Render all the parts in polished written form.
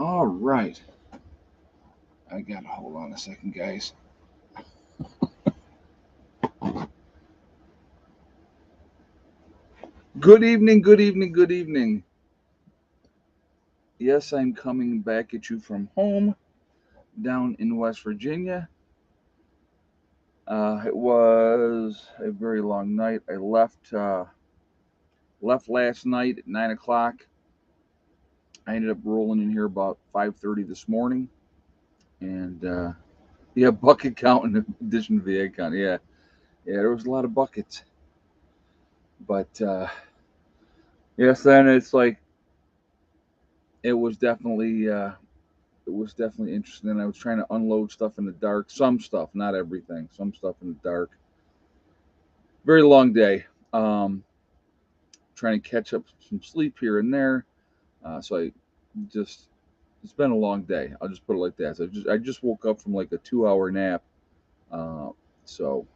All right. I got to hold on a second, guys. Good evening, good evening, good evening. Yes, I'm coming back at you from home down in West Virginia. It was a very long night. I left last night at 9 o'clock. I ended up rolling in here about 5:30 this morning, and yeah, bucket count in addition to the egg count. Yeah, there was a lot of buckets, but yes, then it's like it was definitely interesting. And I was trying to unload stuff in the dark, some stuff, not everything, some stuff in the dark. Very long day. Um, Trying to catch up some sleep here and there. So I just it's been a long day. I'll just put it like that. So I just woke up from like a 2 hour nap. Uh, so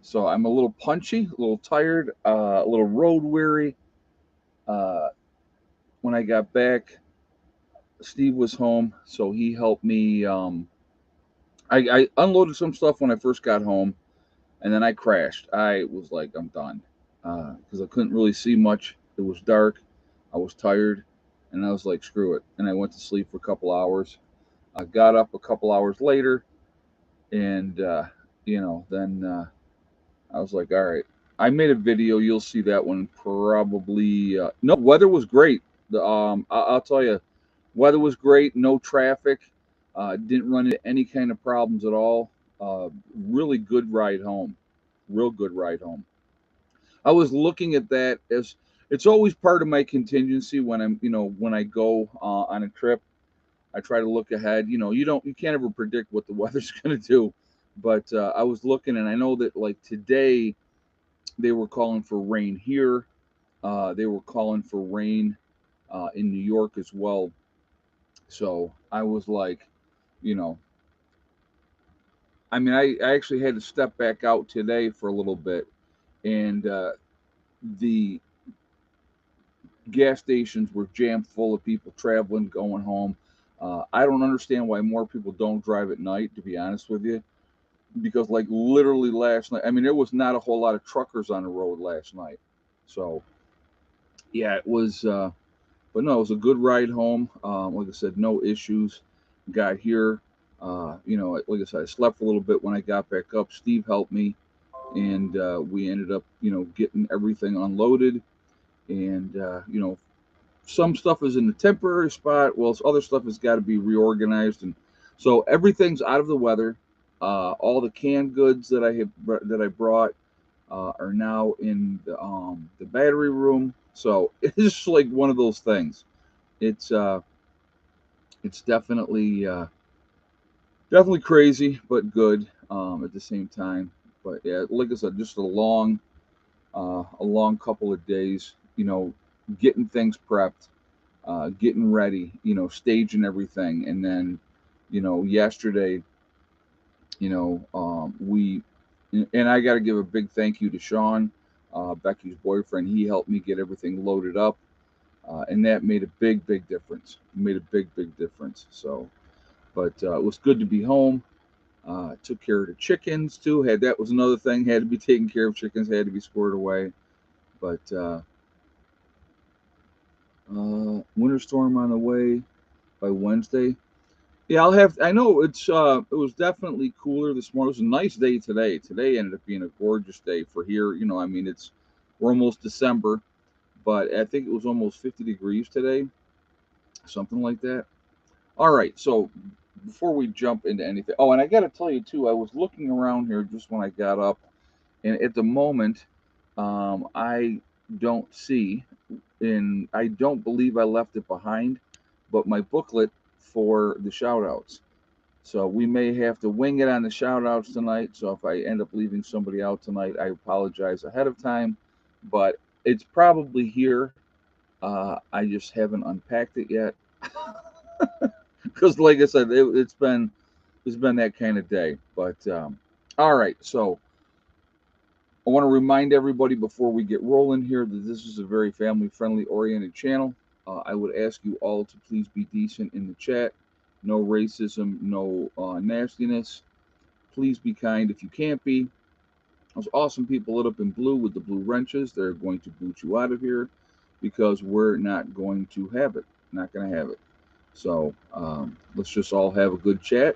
so I'm a little punchy, a little tired, a little road weary. Uh, when I got back, Steve was home, so he helped me. I unloaded some stuff when I first got home, and then I crashed. I was like, I'm done because I couldn't really see much. It was dark. I was tired, and I was like, screw it. And I went to sleep for a couple hours. I got up a couple hours later, and then I was like, all right. I made a video. You'll see that one probably. No, weather was great. I'll tell you, weather was great. No traffic. Didn't run into any kind of problems at all. Really good ride home. Real good ride home. I was looking at that as it's always part of my contingency when when I go on a trip. I try to look ahead. You can't ever predict what the weather's going to do, but I was looking, and I know that like today they were calling for rain here. They were calling for rain in New York as well. So I was like, you know, I actually had to step back out today for a little bit, and the gas stations were jammed full of people traveling, going home. I don't understand why more people don't drive at night, to be honest with you, because like literally last night, there was not a whole lot of truckers on the road last night. So yeah, it was. But no, it was a good ride home. Like I said, no issues. Got here. Like I said, I slept a little bit when I got back up. Steve helped me, and we ended up, getting everything unloaded. And some stuff is in the temporary spot. Well, other stuff has got to be reorganized, and so everything's out of the weather. All the canned goods that I brought are now in the battery room. So it's just like one of those things. It's uh, it's definitely crazy, but good at the same time. But yeah, like I said, just a long couple of days. Getting things prepped, getting ready. Staging everything, and then yesterday, we and I got to give a big thank you to Sean, Becky's boyfriend. He helped me get everything loaded up, and that made a big difference. Made a big difference. So, but it was good to be home. Took care of the chickens too. That was another thing. Had to be taken care of. Chickens had to be squared away. But winter storm on the way by Wednesday. Yeah, I'll have. I know it was definitely cooler this morning. It was a nice day today. Today ended up being a gorgeous day for here. We're almost December, but I think it was almost 50 degrees today, something like that. All right, so before we jump into anything, oh, and I got to tell you too, I was looking around here just when I got up, and at the moment, I don't see, and I don't believe I left it behind, but my booklet for the shoutouts. So we may have to wing it on the shoutouts tonight. So if I end up leaving somebody out tonight, I apologize ahead of time, but it's probably here. I just haven't unpacked it yet because, like I said, it's been that kind of day. But all right, so I want to remind everybody before we get rolling here that this is a very family friendly oriented channel. I would ask you all to please be decent in the chat. No racism, no nastiness. Please be kind if you can't be. Those awesome people lit up in blue with the blue wrenches, they're going to boot you out of here because we're not going to have it. Not going to have it. So let's just all have a good chat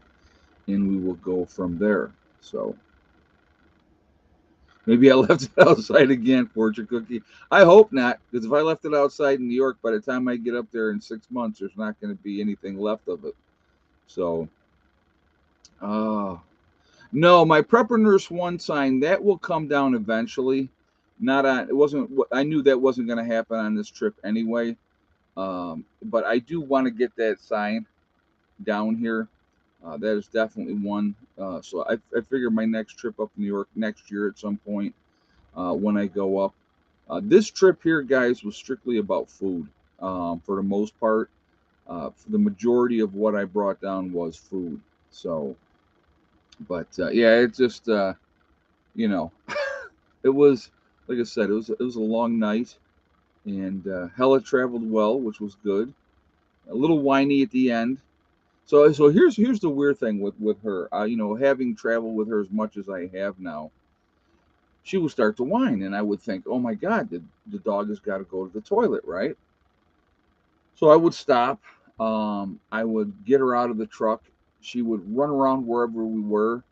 and we will go from there. So maybe I left it outside again, fortune cookie. I hope not, because if I left it outside in New York, by the time I get up there in 6 months, there's not going to be anything left of it. So, uh, no, my prepper nurse one sign that will come down eventually. Not on. It wasn't. I knew that wasn't going to happen on this trip anyway. But I do want to get that sign down here. That is definitely one. So I figure my next trip up to New York next year at some point when I go up. This trip here, guys, was strictly about food for the most part. For the majority of what I brought down was food. So, but yeah, it just you know, it was like I said, it was a long night, and Hella traveled well, which was good. A little whiny at the end. So here's the weird thing with her. Having traveled with her as much as I have now, she would start to whine, and I would think, oh my God, the dog has got to go to the toilet, right? So I would stop. I would get her out of the truck. She would run around wherever we were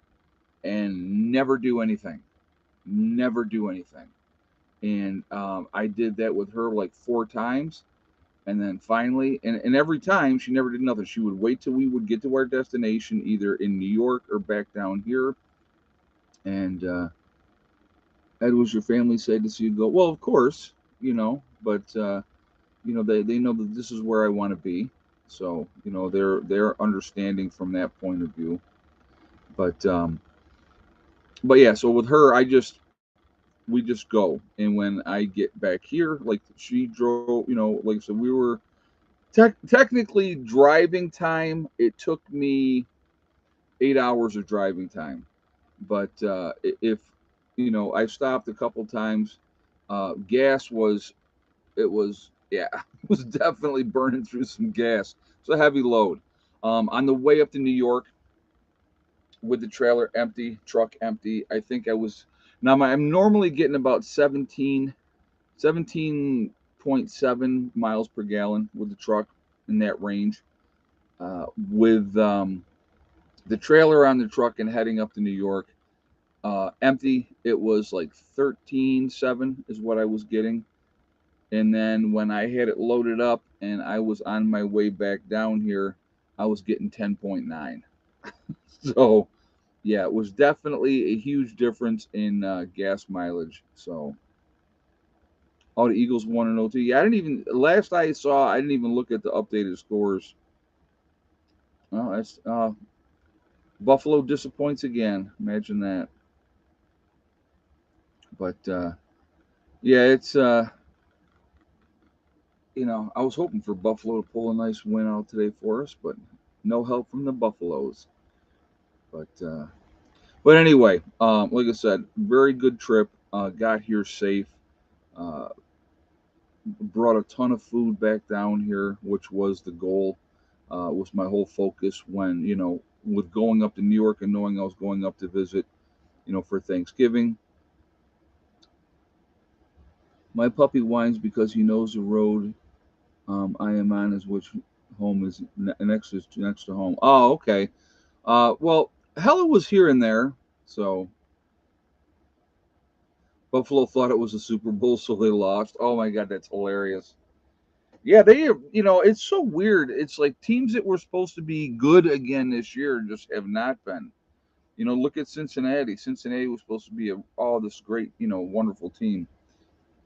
and never do anything. Never do anything. And I did that with her like 4 times. And then finally, and every time she never did nothing. She would wait till we would get to our destination, either in New York or back down here. And Ed, was your family sad to see you go? Well, of course, but they know that this is where I want to be. So they're understanding from that point of view. But yeah, so with her, we just go, and when I get back here, like she drove, like I said, we were technically driving time. It took me 8 hours of driving time, but if I stopped a couple times. Gas was it was yeah, it was definitely burning through some gas. It's a heavy load. On the way up to New York, with the trailer empty, truck empty, I think I was now I'm normally getting about 17.7 miles per gallon with the truck, in that range. With the trailer on the truck and heading up to New York, empty, it was like 13.7 is what I was getting. And then when I had it loaded up and I was on my way back down here, I was getting 10.9. So, yeah, it was definitely a huge difference in gas mileage. So, oh, the Eagles won an OT. Yeah, I didn't even, last I saw, I didn't even look at the updated scores. Oh, that's Buffalo disappoints again. Imagine that. But yeah, it's I was hoping for Buffalo to pull a nice win out today for us, but no help from the Buffaloes. But anyway, like I said, very good trip. Got here safe. Uh, Brought a ton of food back down here, which was the goal. Was my whole focus when with going up to New York and knowing I was going up to visit, for Thanksgiving. My puppy whines because he knows the road I am on is which home is next to home. Oh, okay. Well, Hella was here and there, so Buffalo thought it was a Super Bowl, so they lost. Oh my God, that's hilarious. Yeah, it's so weird. It's like teams that were supposed to be good again this year just have not been. Look at Cincinnati. Cincinnati was supposed to be this great, wonderful team,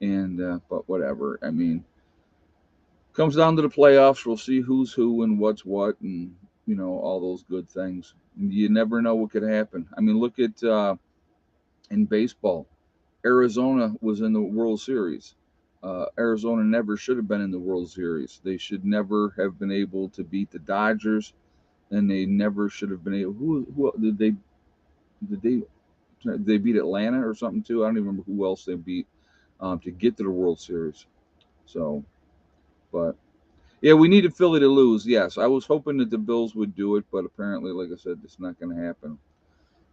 and but whatever. I mean, comes down to the playoffs. We'll see who's who and what's what, and all those good things. You never know what could happen. I mean, look at in baseball. Arizona was in the World Series. Arizona never should have been in the World Series. They should never have been able to beat the Dodgers, and they never should have been able. Who did they beat Atlanta or something too? I don't even remember who else they beat to get to the World Series. So, but Yeah, we needed Philly to lose. Yes, I was hoping that the Bills would do it, but apparently, like I said, it's not going to happen.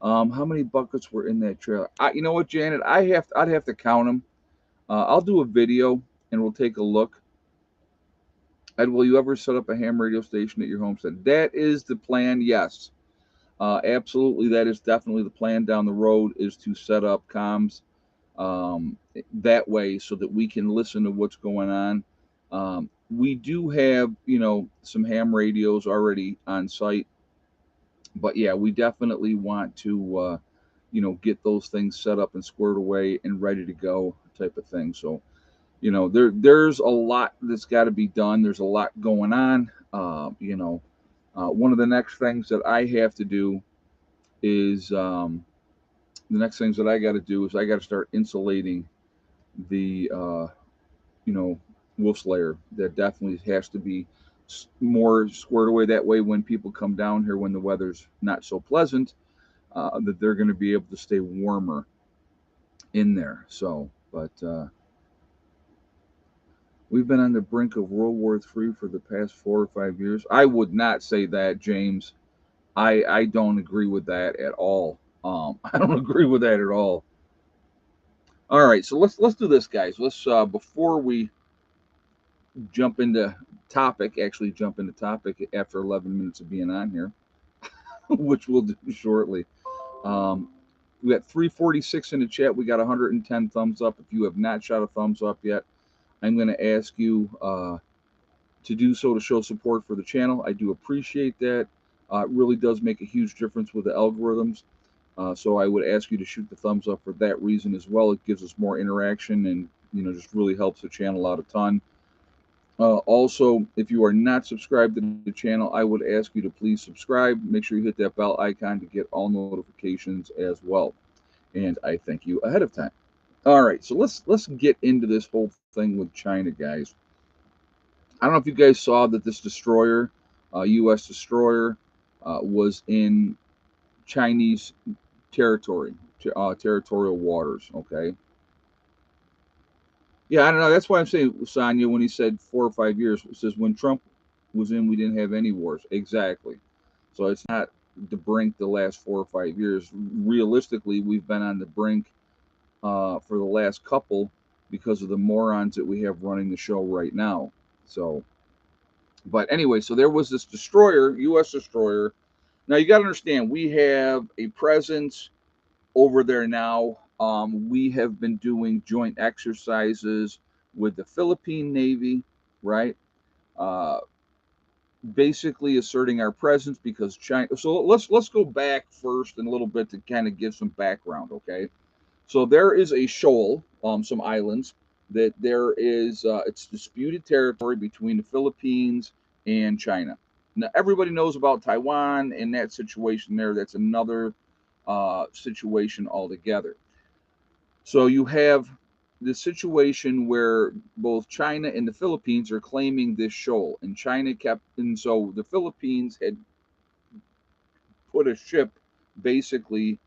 How many buckets were in that trailer? You know what, Janet? I'd have to count them. I'll do a video and we'll take a look. And will you ever set up a ham radio station at your homestead? That is the plan. Yes, absolutely. That is definitely the plan down the road. Is to set up comms um, that way so that we can listen to what's going on. We do have, some ham radios already on site, but yeah, we definitely want to, get those things set up and squared away and ready to go, type of thing. So, there's a lot that's got to be done. There's a lot going on. One of the next things that I have to do is the next things that I got to do is I got to start insulating the you know wolf layer. That definitely has to be more squared away. That way, when people come down here when the weather's not so pleasant, that they're going to be able to stay warmer in there. So, but we've been on the brink of World War III for the past 4 or 5 years. I would not say that, James. I don't agree with that at all. I don't agree with that at all. All right, so let's do this, guys. Let's before we jump into actually jump into topic after 11 minutes of being on here, which we'll do shortly. Um, we got 346 in the chat. We got 110 thumbs up. If you have not shot a thumbs up yet, I'm going to ask you to do so to show support for the channel. I do appreciate that. It really does make a huge difference with the algorithms. So I would ask you to shoot the thumbs up for that reason as well. It gives us more interaction and just really helps the channel out a ton. Also, if you are not subscribed to the channel, I would ask you to please subscribe. Make sure you hit that bell icon to get all notifications as well. And I thank you ahead of time. All right, so let's get into this whole thing with China, guys. I don't know if you guys saw that this destroyer, U.S. destroyer, was in Chinese territory, territorial waters. Okay. Yeah, I don't know. That's why I'm saying, Sonia, when he said 4 or 5 years, it says when Trump was in, we didn't have any wars. Exactly. So it's not the brink the last 4 or 5 years. Realistically, we've been on the brink for the last couple because of the morons that we have running the show right now. So, but anyway, so there was this destroyer, U.S. destroyer. Now you got to understand, we have a presence over there now. We have been doing joint exercises with the Philippine Navy, right? Uh, Basically asserting our presence because China. So let's go back first in a little bit to kind of give some background, okay? So there is a shoal, some islands that there is. It's disputed territory between the Philippines and China. Now everybody knows about Taiwan and that situation there. That's another situation altogether. So you have the situation where both China and the Philippines are claiming this shoal, and so the Philippines had put a ship basically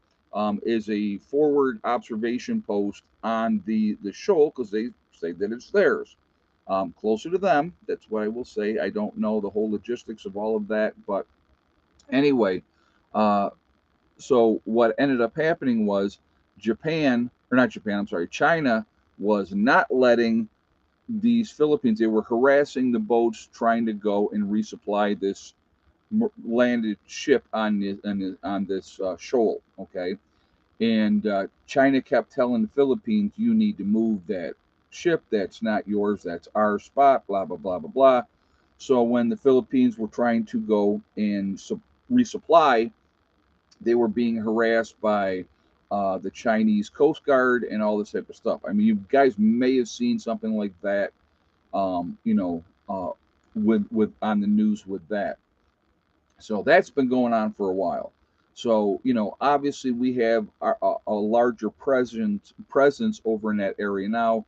as a forward observation post on the shoal because they say that it's theirs. Closer to them, that's what I will say. I don't know the whole logistics of all of that, but anyway, uh, so what ended up happening was China was not letting these Philippines, they were harassing the boats trying to go and resupply this landed ship on this shoal, okay? And China kept telling the Philippines, you need to move that ship. That's not yours. That's our spot, blah, blah, blah, blah, blah. So when the Philippines were trying to go and resupply, they were being harassed by the Chinese Coast Guard and all this type of stuff. I mean, you guys may have seen something like that, um, you know, uh, with on the news with that. So that's been going on for a while. So obviously we have a larger presence over in that area now.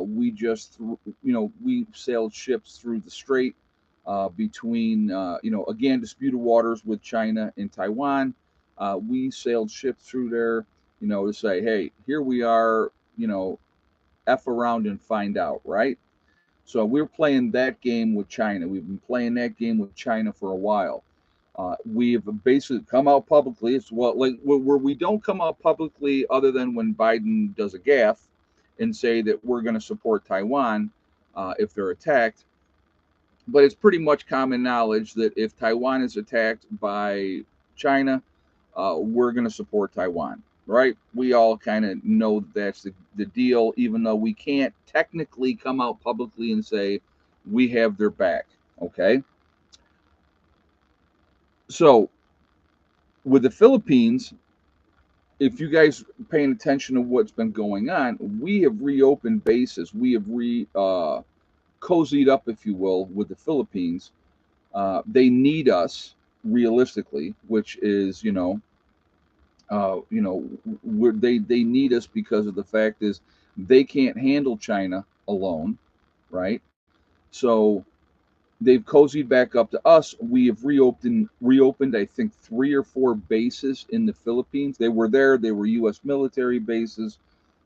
We just we sailed ships through the strait between again disputed waters with China and Taiwan. We sailed ships through there, to say, hey, here we are, f around and find out, right? So we're playing that game with China. We've been playing that game with China for a while. We've basically come out publicly. It's what like where we don't come out publicly, other than when Biden does a gaffe and say that we're going to support Taiwan if they're attacked. But it's pretty much common knowledge that if Taiwan is attacked by China, we're going to support Taiwan, right? We all kind of know that that's the deal, even though we can't technically come out publicly and say we have their back, okay? So with the Philippines, if you guys paying attention to what's been going on, we have reopened bases. We have cozied up, if you will, with the Philippines. They need us realistically, which is they need us because of the fact is they can't handle China alone, right? So they've cozied back up to us. We have reopened I think 3 or 4 bases in the Philippines. They were there. They were U.S. military bases.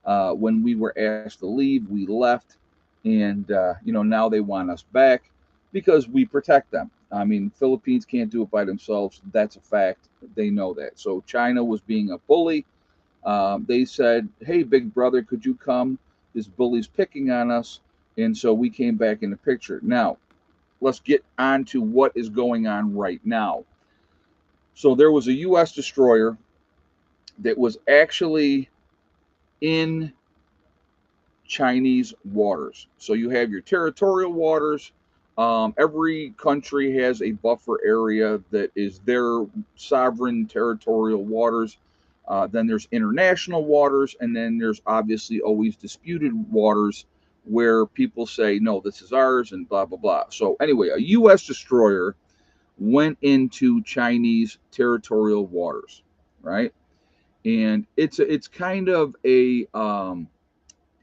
When we were asked to leave, we left, and now they want us back because we protect them. I mean, Philippines can't do it by themselves. That's a fact. They know that. So China was being a bully. They said, "Hey, big brother, could you come? This bully's picking on us," and so we came back in the picture. Now, let's get on to what is going on right now. So there was a U.S. destroyer that was actually in Chinese waters. So you have your territorial waters. Every country has a buffer area that is their sovereign territorial waters. Then there's international waters, and then there's obviously always disputed waters where people say, no, this is ours, and blah, blah, blah. So, anyway, a U.S. destroyer went into Chinese territorial waters, right? And it's kind of a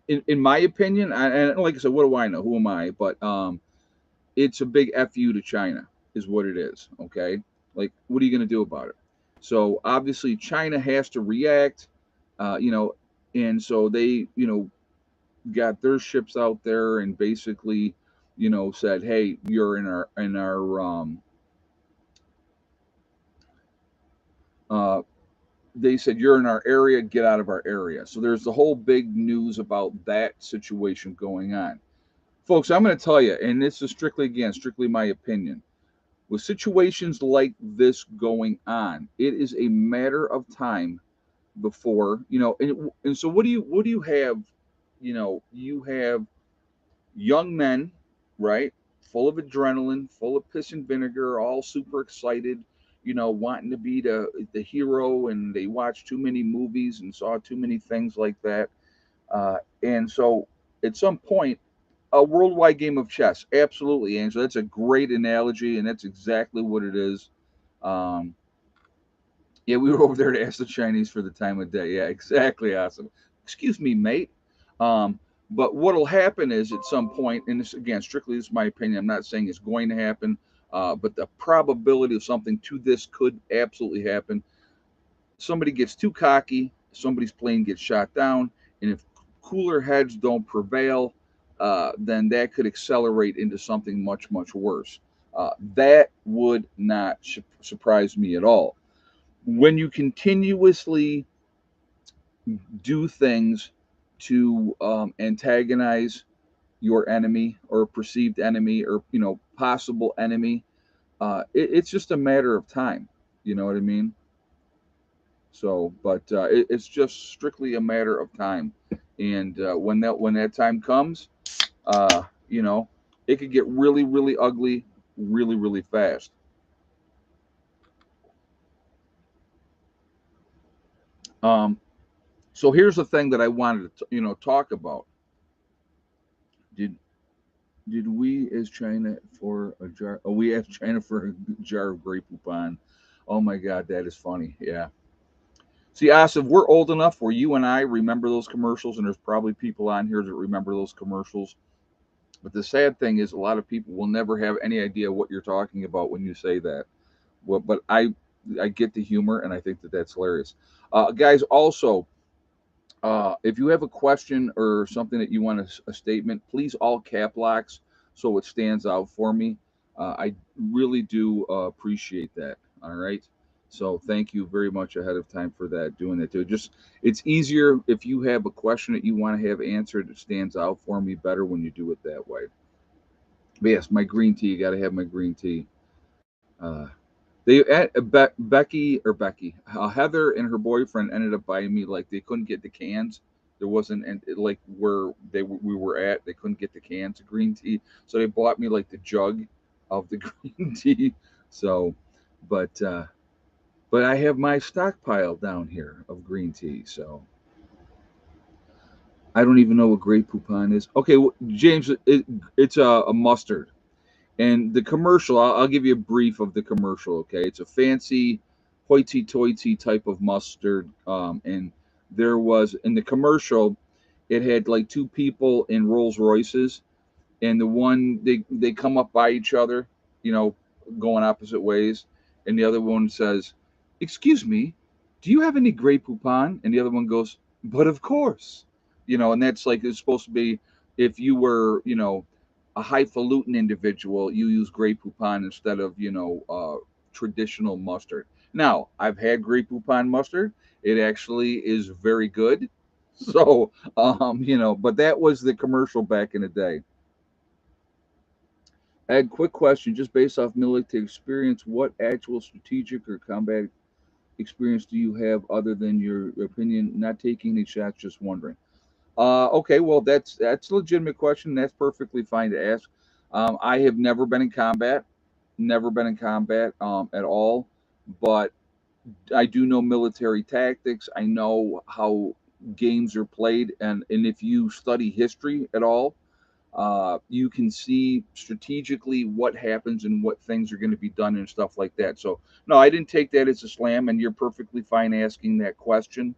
in my opinion, and like I said, what do I know? Who am I? But it's a big fu to China, is what it is. Okay, like what are you going to do about it? So obviously, China has to react. Uh, you know, and so they got their ships out there and basically said, hey, you're in our uh, they said you're in our area, get out of our area. So there's the whole big news about that situation going on. Folks, I'm going to tell you, and this is strictly my opinion. With situations like this going on, it is a matter of time before and so what do you have? You have young men, right, full of adrenaline, full of piss and vinegar, all super excited, wanting to be the hero, and they watched too many movies and saw too many things like that. And so at some point, a worldwide game of chess. Absolutely, Angela. That's a great analogy, and that's exactly what it is. Um, yeah, we were over there to ask the Chinese for the time of day. Yeah, exactly. Awesome. Excuse me, mate. Um, but what'll happen is at some point, and this again, strictly this is my opinion. I'm not saying it's going to happen, but the probability of something to this could absolutely happen. Somebody gets too cocky, somebody's plane gets shot down, and if cooler heads don't prevail, then that could accelerate into something much, much worse. That would not surprise me at all. When you continuously do things to antagonize your enemy or perceived enemy or possible enemy, it's just a matter of time. You know what I mean? So, but it's just strictly a matter of time, and when that time comes, uh, you know, it could get really, really ugly, really, really fast. Um, so here's the thing that I wanted to talk about. Did did we as China for a jar? Oh, we asked China for a jar of Grey Poupon. Oh my God, that is funny. Yeah. See, Asif, we're old enough where you and I remember those commercials, and there's probably people on here that remember those commercials. But the sad thing is, a lot of people will never have any idea what you're talking about when you say that. Well, but I get the humor, and I think that that's hilarious. Guys, also, if you have a question or something that you want a statement, please all cap locks. so it stands out for me. I really do appreciate that. All right. So thank you very much ahead of time for that, doing that too. Just it's easier if you have a question that you want to have answered. It stands out for me better when you do it that way. But yes, my green tea. Got to have my green tea. Uh, Becky, Heather and her boyfriend ended up buying me like they couldn't get the cans. There wasn't and like where we were at, they couldn't get the cans of green tea, so they bought me like the jug of the green tea. So, but but I have my stockpile down here of green tea. So I don't even know what Grey Poupon is. Okay, well, James, it's a mustard. And the commercial, I'll give you a brief of the commercial. Okay, it's a fancy, hoity-toity type of mustard. And there was in the commercial, it had like two people in Rolls Royces, and the one they come up by each other, you know, going opposite ways, and the other one says, "Excuse me, do you have any Grey Poupon?" And the other one goes, "But of course," you know, and that's like it's supposed to be if you were, you know, a highfalutin individual, you use Grey Poupon instead of traditional mustard. Now, I've had Grey Poupon mustard. It actually is very good. So, but that was the commercial back in the day. Ed, quick question, just based off military experience, what actual strategic or combat experience do you have other than your opinion? Not taking any shots, just wondering. Okay, well that's a legitimate question. That's perfectly fine to ask. I have never been in combat, never been in combat at all, but I do know military tactics. I know how games are played, and if you study history at all, you can see strategically what happens and what things are going to be done and stuff like that. So, no, I didn't take that as a slam, and you're perfectly fine asking that question.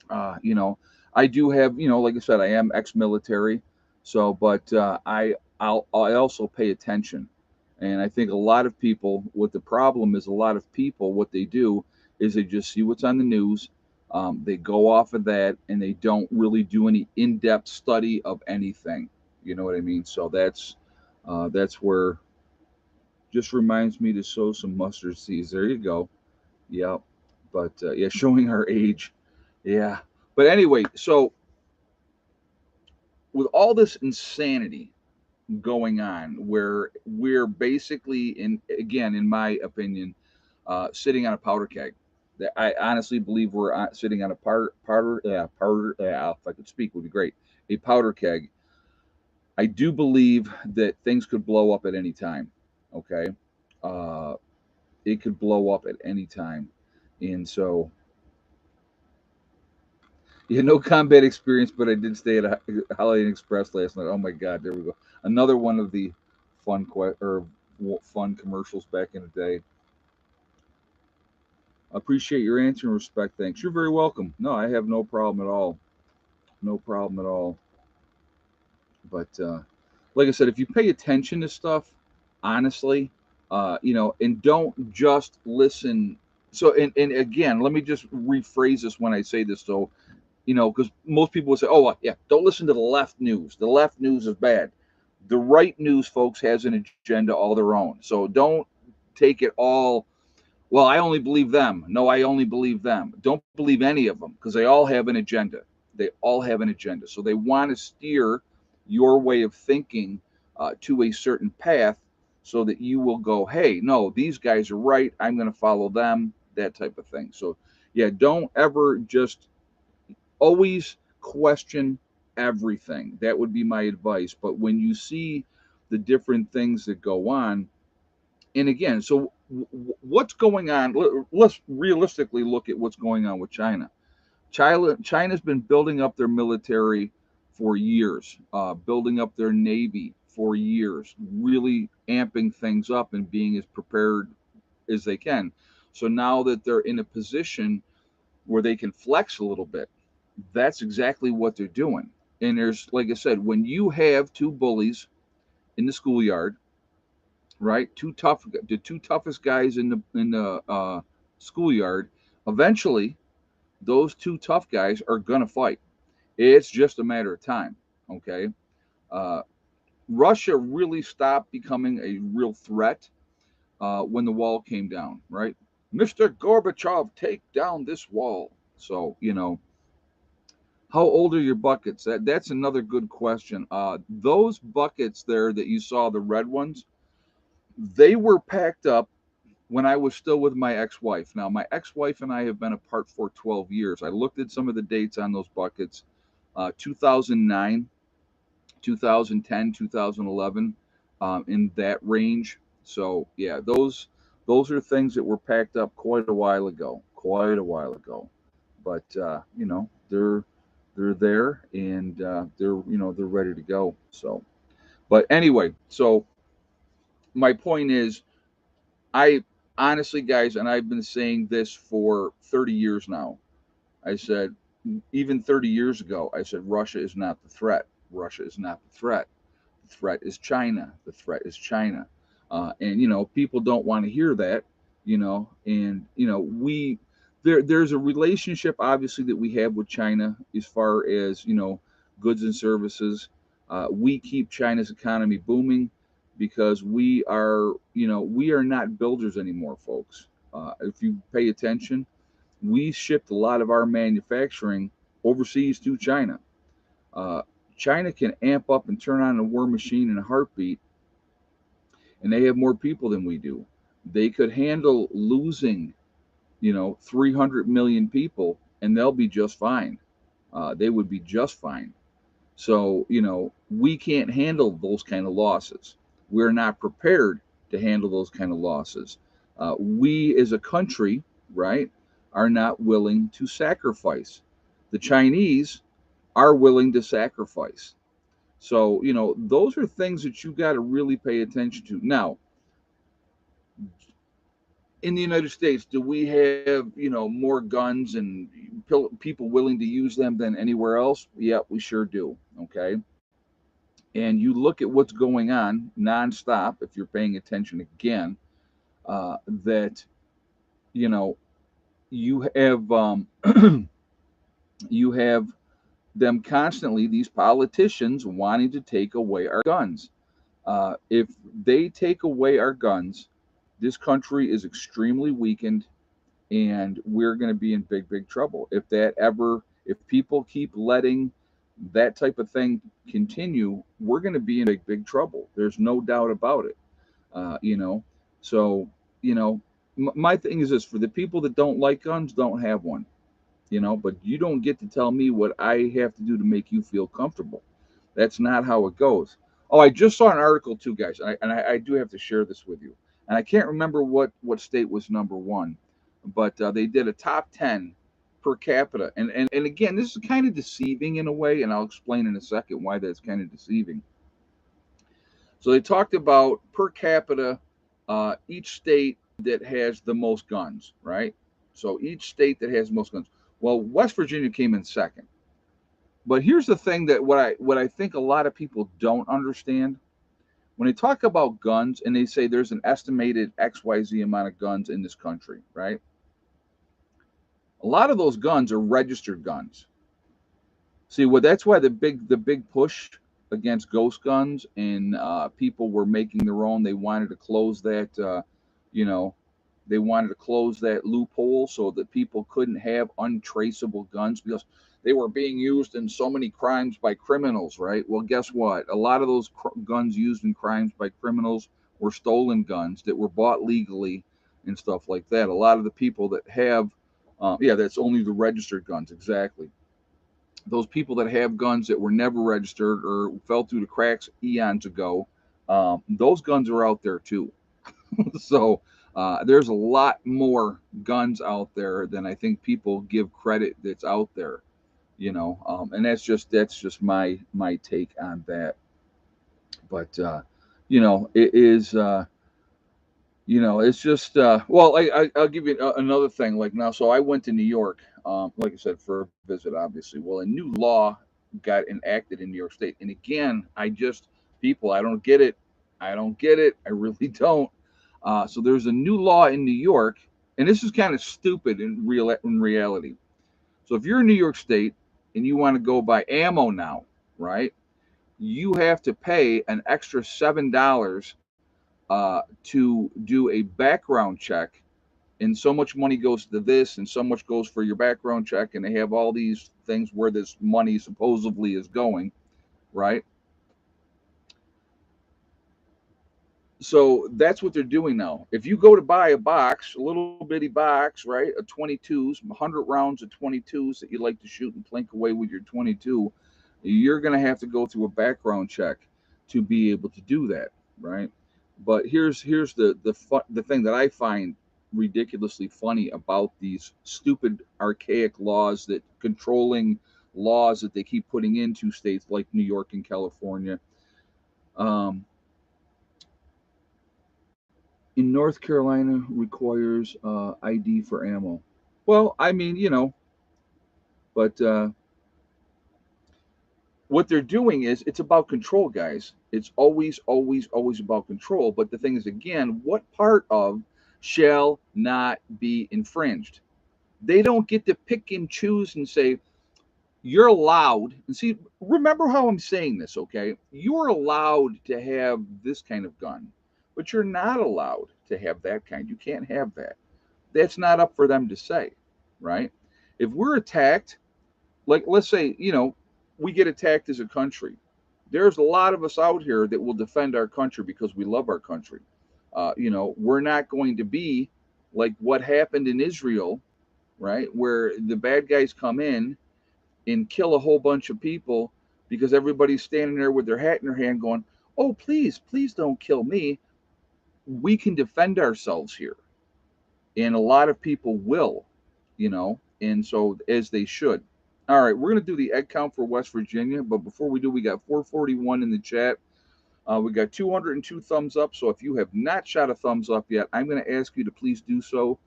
Uh, you know, I do have, like I said, I am ex-military, so, but I also pay attention, and I think a lot of people, what the problem is, a lot of people, what they do is they just see what's on the news, they go off of that, and they don't really do any in-depth study of anything. You know what I mean? So that's where just reminds me to sow some mustard seeds. There you go. Yeah, but yeah, showing our age. Yeah. But anyway, so with all this insanity going on, where we're basically, in my opinion, sitting on a powder keg. That I honestly believe we're sitting on a powder. Yeah, if I could speak, would be great. A powder keg. I do believe that things could blow up at any time. Okay, uh, it could blow up at any time, and so yeah, no combat experience, but I did stay at a Holiday Inn Express last night. Oh my God, there we go. Another one of the fun commercials back in the day. Appreciate your answer and respect. Thanks. You're very welcome. No, I have no problem at all. No problem at all. But like I said, if you pay attention to stuff, honestly, and don't just listen. So, and again, let me just rephrase this when I say this. So, because most people would say, "Oh, yeah, don't listen to the left news. The left news is bad." The right news, folks, has an agenda all their own. So don't take it all. Well, I only believe them. No, I only believe them. Don't believe any of them because they all have an agenda. They all have an agenda. So they want to steer your way of thinking to a certain path so that you will go, hey, no, these guys are right. I'm going to follow them, that type of thing. So, yeah, don't ever just always question everything. That would be my advice. But when you see the different things that go on, and again, so what's going on? Let's realistically look at what's going on with China. China's been building up their military for years, building up their navy for years, really amping things up and being as prepared as they can. So now that they're in a position where they can flex a little bit, that's exactly what they're doing. And there's, like I said, when you have two bullies in the schoolyard, right? The two toughest guys in the schoolyard. Eventually, those two tough guys are gonna fight. It's just a matter of time. Okay. Uh, Russia really stopped becoming a real threat when the wall came down, right? Mr. Gorbachev, take down this wall. So, how old are your buckets? That's another good question. Those buckets there that you saw, the red ones, they were packed up when I was still with my ex-wife. Now, my ex-wife and I have been apart for 12 years. I looked at some of the dates on those buckets, 2009, 2010, 2011, in that range. So yeah, those are things that were packed up quite a while ago, quite a while ago. But they're there, and they're ready to go. So, but anyway, so my point is, I honestly, guys, and I've been saying this for 30 years now. I said, even 30 years ago, I said Russia is not the threat. Russia is not the threat. The threat is China. The threat is China. And people don't want to hear that. And we there's a relationship obviously that we have with China as far as goods and services. We keep China's economy booming because we are not builders anymore, folks. If you pay attention, we shipped a lot of our manufacturing overseas to China. Uh, China can amp up and turn on a war machine in a heartbeat, and they have more people than we do. They could handle losing, 300 million people, and they'll be just fine. They would be just fine. So, we can't handle those kind of losses. We're not prepared to handle those kind of losses. We as a country, right, are not willing to sacrifice. The Chinese are willing to sacrifice. So, those are things that you got to really pay attention to. Now, in the United States, do we have, more guns and people willing to use them than anywhere else? Yeah, we sure do. Okay. And you look at what's going on nonstop, if you're paying attention again, that, you know, you have, you have them constantly, these politicians wanting to take away our guns. If they take away our guns, this country is extremely weakened, and we're going to be in big, big trouble. If people keep letting that type of thing continue, we're going to be in big, big trouble. There's no doubt about it. Uh, you know, so, my thing is this: for the people that don't like guns, don't have one. But you don't get to tell me what I have to do to make you feel comfortable. That's not how it goes. Oh, I just saw an article too, guys, and I do have to share this with you. And I can't remember what state was number one, but they did a top 10 per capita. And again, this is kind of deceiving in a way, and I'll explain in a second why that's kind of deceiving. So they talked about per capita, each state that has the most guns, right? So each state that has the most guns. Well, West Virginia came in second. But here's the thing that what I think a lot of people don't understand. When they talk about guns and they say there's an estimated XYZ amount of guns in this country, right? A lot of those guns are registered guns. See, well, that's why the big push against ghost guns, and people were making their own. They wanted to close that, you know, they wanted to close that loophole so that people couldn't have untraceable guns because they were being used in so many crimes by criminals, right? Well, guess what? A lot of those guns used in crimes by criminals were stolen guns that were bought legally and stuff like that. A lot of the people that have, yeah, that's only the registered guns, exactly. Those people that have guns that were never registered or fell through the cracks eons ago, those guns are out there too. So there's a lot more guns out there than I think people give credit that's out there. And that's just my take on that. But it is. It's just well, I'll give you another thing. Like now, so I went to New York, like I said, for a visit, obviously. Well, a new law got enacted in New York State, and again, people, I don't get it. I don't get it. I really don't. So there's a new law in New York, and this is kind of stupid in reality. So if you're in New York State and you want to go buy ammo now, right? you have to pay an extra $7 to do a background check, and so much money goes to this, and so much goes for your background check, and they have all these things where this money supposedly is going, right? So that's what they're doing now. If you go to buy a box, a little bitty box, right, a 22s, 100 rounds of 22s that you like to shoot and plink away with your 22, you're going to have to go through a background check to be able to do that, right? But here's the thing that I find ridiculously funny about these stupid archaic laws, that controlling laws that they keep putting into states like New York and California. Um, in North Carolina requires ID for ammo. Well, I mean, but what they're doing is it's about control, guys. It's always, always, always about control. But the thing is, again, what part of shall not be infringed? They don't get to pick and choose and say, you're allowed. And see, remember how I'm saying this, okay? You're allowed to have this kind of gun, but you're not allowed to have that kind. You can't have that. That's not up for them to say, right? If we're attacked, like let's say, we get attacked as a country, there's a lot of us out here that will defend our country because we love our country. We're not going to be like what happened in Israel, right? Where the bad guys come in and kill a whole bunch of people because everybody's standing there with their hat in their hand going, oh, please, please don't kill me. We can defend ourselves here. And a lot of people will, and so as they should. All right, we're going to do the egg count for West Virginia, but before we do, we got 441 in the chat. We got 202 thumbs up. So if you have not shot a thumbs up yet, I'm going to ask you to please do so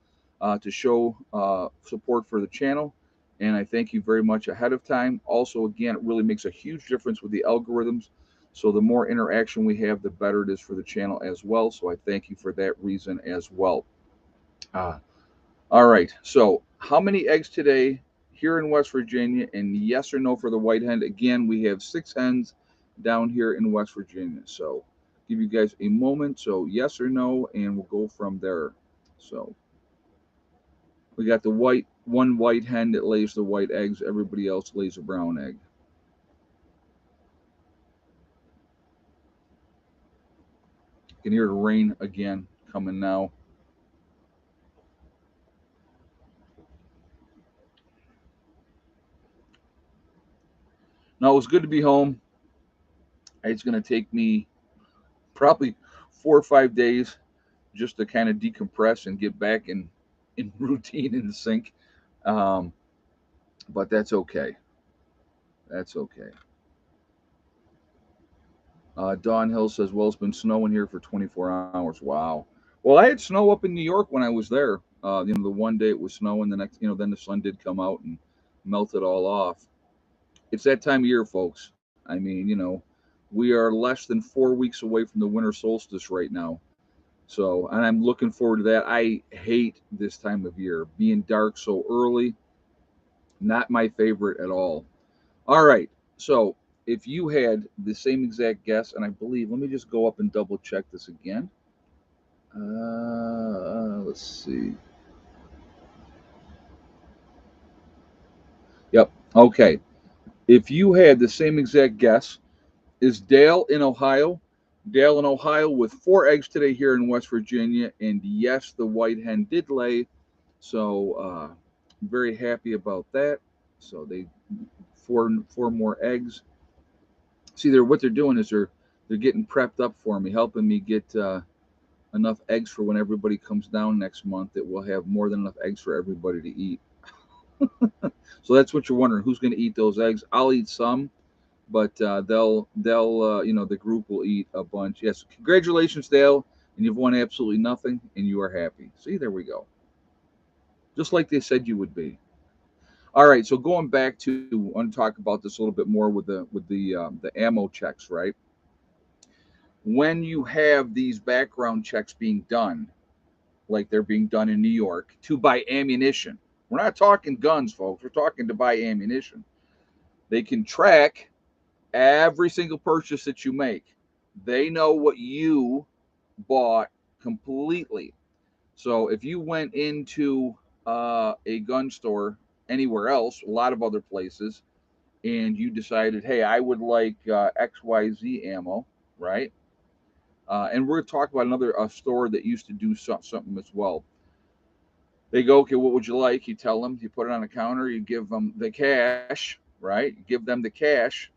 to show support for the channel. And I thank you very much ahead of time. Also, again, it really makes a huge difference with the algorithms. So the more interaction we have, the better it is for the channel as well. So I thank you for that reason as well. All right. So how many eggs today here in West Virginia? And yes or no for the white hen. Again, we have 6 hens down here in West Virginia. So give you guys a moment. So yes or no, and we'll go from there. So we got the one white hen that lays the white eggs. Everybody else lays a brown egg. You can hear the rain again coming now. No, it was good to be home. It's going to take me probably 4 or 5 days just to kind of decompress and get back in routine in the sync. Um, but that's okay. That's okay. Dawn Hill says, well, it's been snowing here for 24 hours. Wow. Well, I had snow up in New York when I was there. The one day it was snowing, the next, then the sun did come out and melt it all off. It's that time of year, folks. I mean, we are less than 4 weeks away from the winter solstice right now. So, and I'm looking forward to that. I hate this time of year. Being dark so early, not my favorite at all. All right. So, if you had the same exact guess, and I believe, let me just go up and double check this again. Let's see. Yep. Okay. If you had the same exact guess, is Dale in Ohio? Dale in Ohio with 4 eggs today here in West Virginia. And yes, the white hen did lay. So, I'm very happy about that. So they four more eggs. See, what they're doing is they're getting prepped up for me, helping me get enough eggs for when everybody comes down next month. That we'll have more than enough eggs for everybody to eat. So that's what you're wondering, who's going to eat those eggs. I'll eat some, but they'll the group will eat a bunch. Yes, congratulations, Dale, and you've won absolutely nothing, and you are happy. See, there we go. Just like they said you would be. All right, so going back to, I want to talk about this a little bit more with the ammo checks, right? When you have these background checks being done, like they're being done in New York, to buy ammunition. We're not talking guns, folks. We're talking to buy ammunition. They can track Every single purchase that you make, they know what you bought completely. So if you went into a gun store anywhere else, a lot of other places, and you decided, hey, I would like XYZ ammo, right? And we're going to talk about another store that used to do something as well. They go, okay, what would you like? You tell them, you put it on the counter, you give them the cash, right? You give them the cash,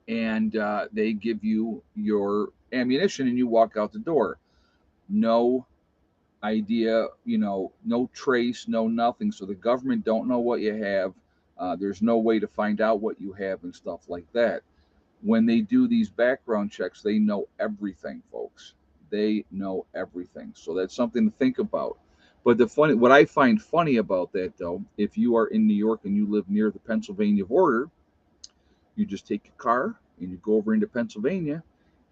and they give you your ammunition, and you walk out the door. No idea, no trace, no nothing. So the government don't know what you have. There's no way to find out what you have and stuff like that. When they do these background checks, they know everything, folks. They know everything. So that's something to think about. But what I find funny about that, though, if you are in New York and you live near the Pennsylvania border, you just take your car and you go over into Pennsylvania,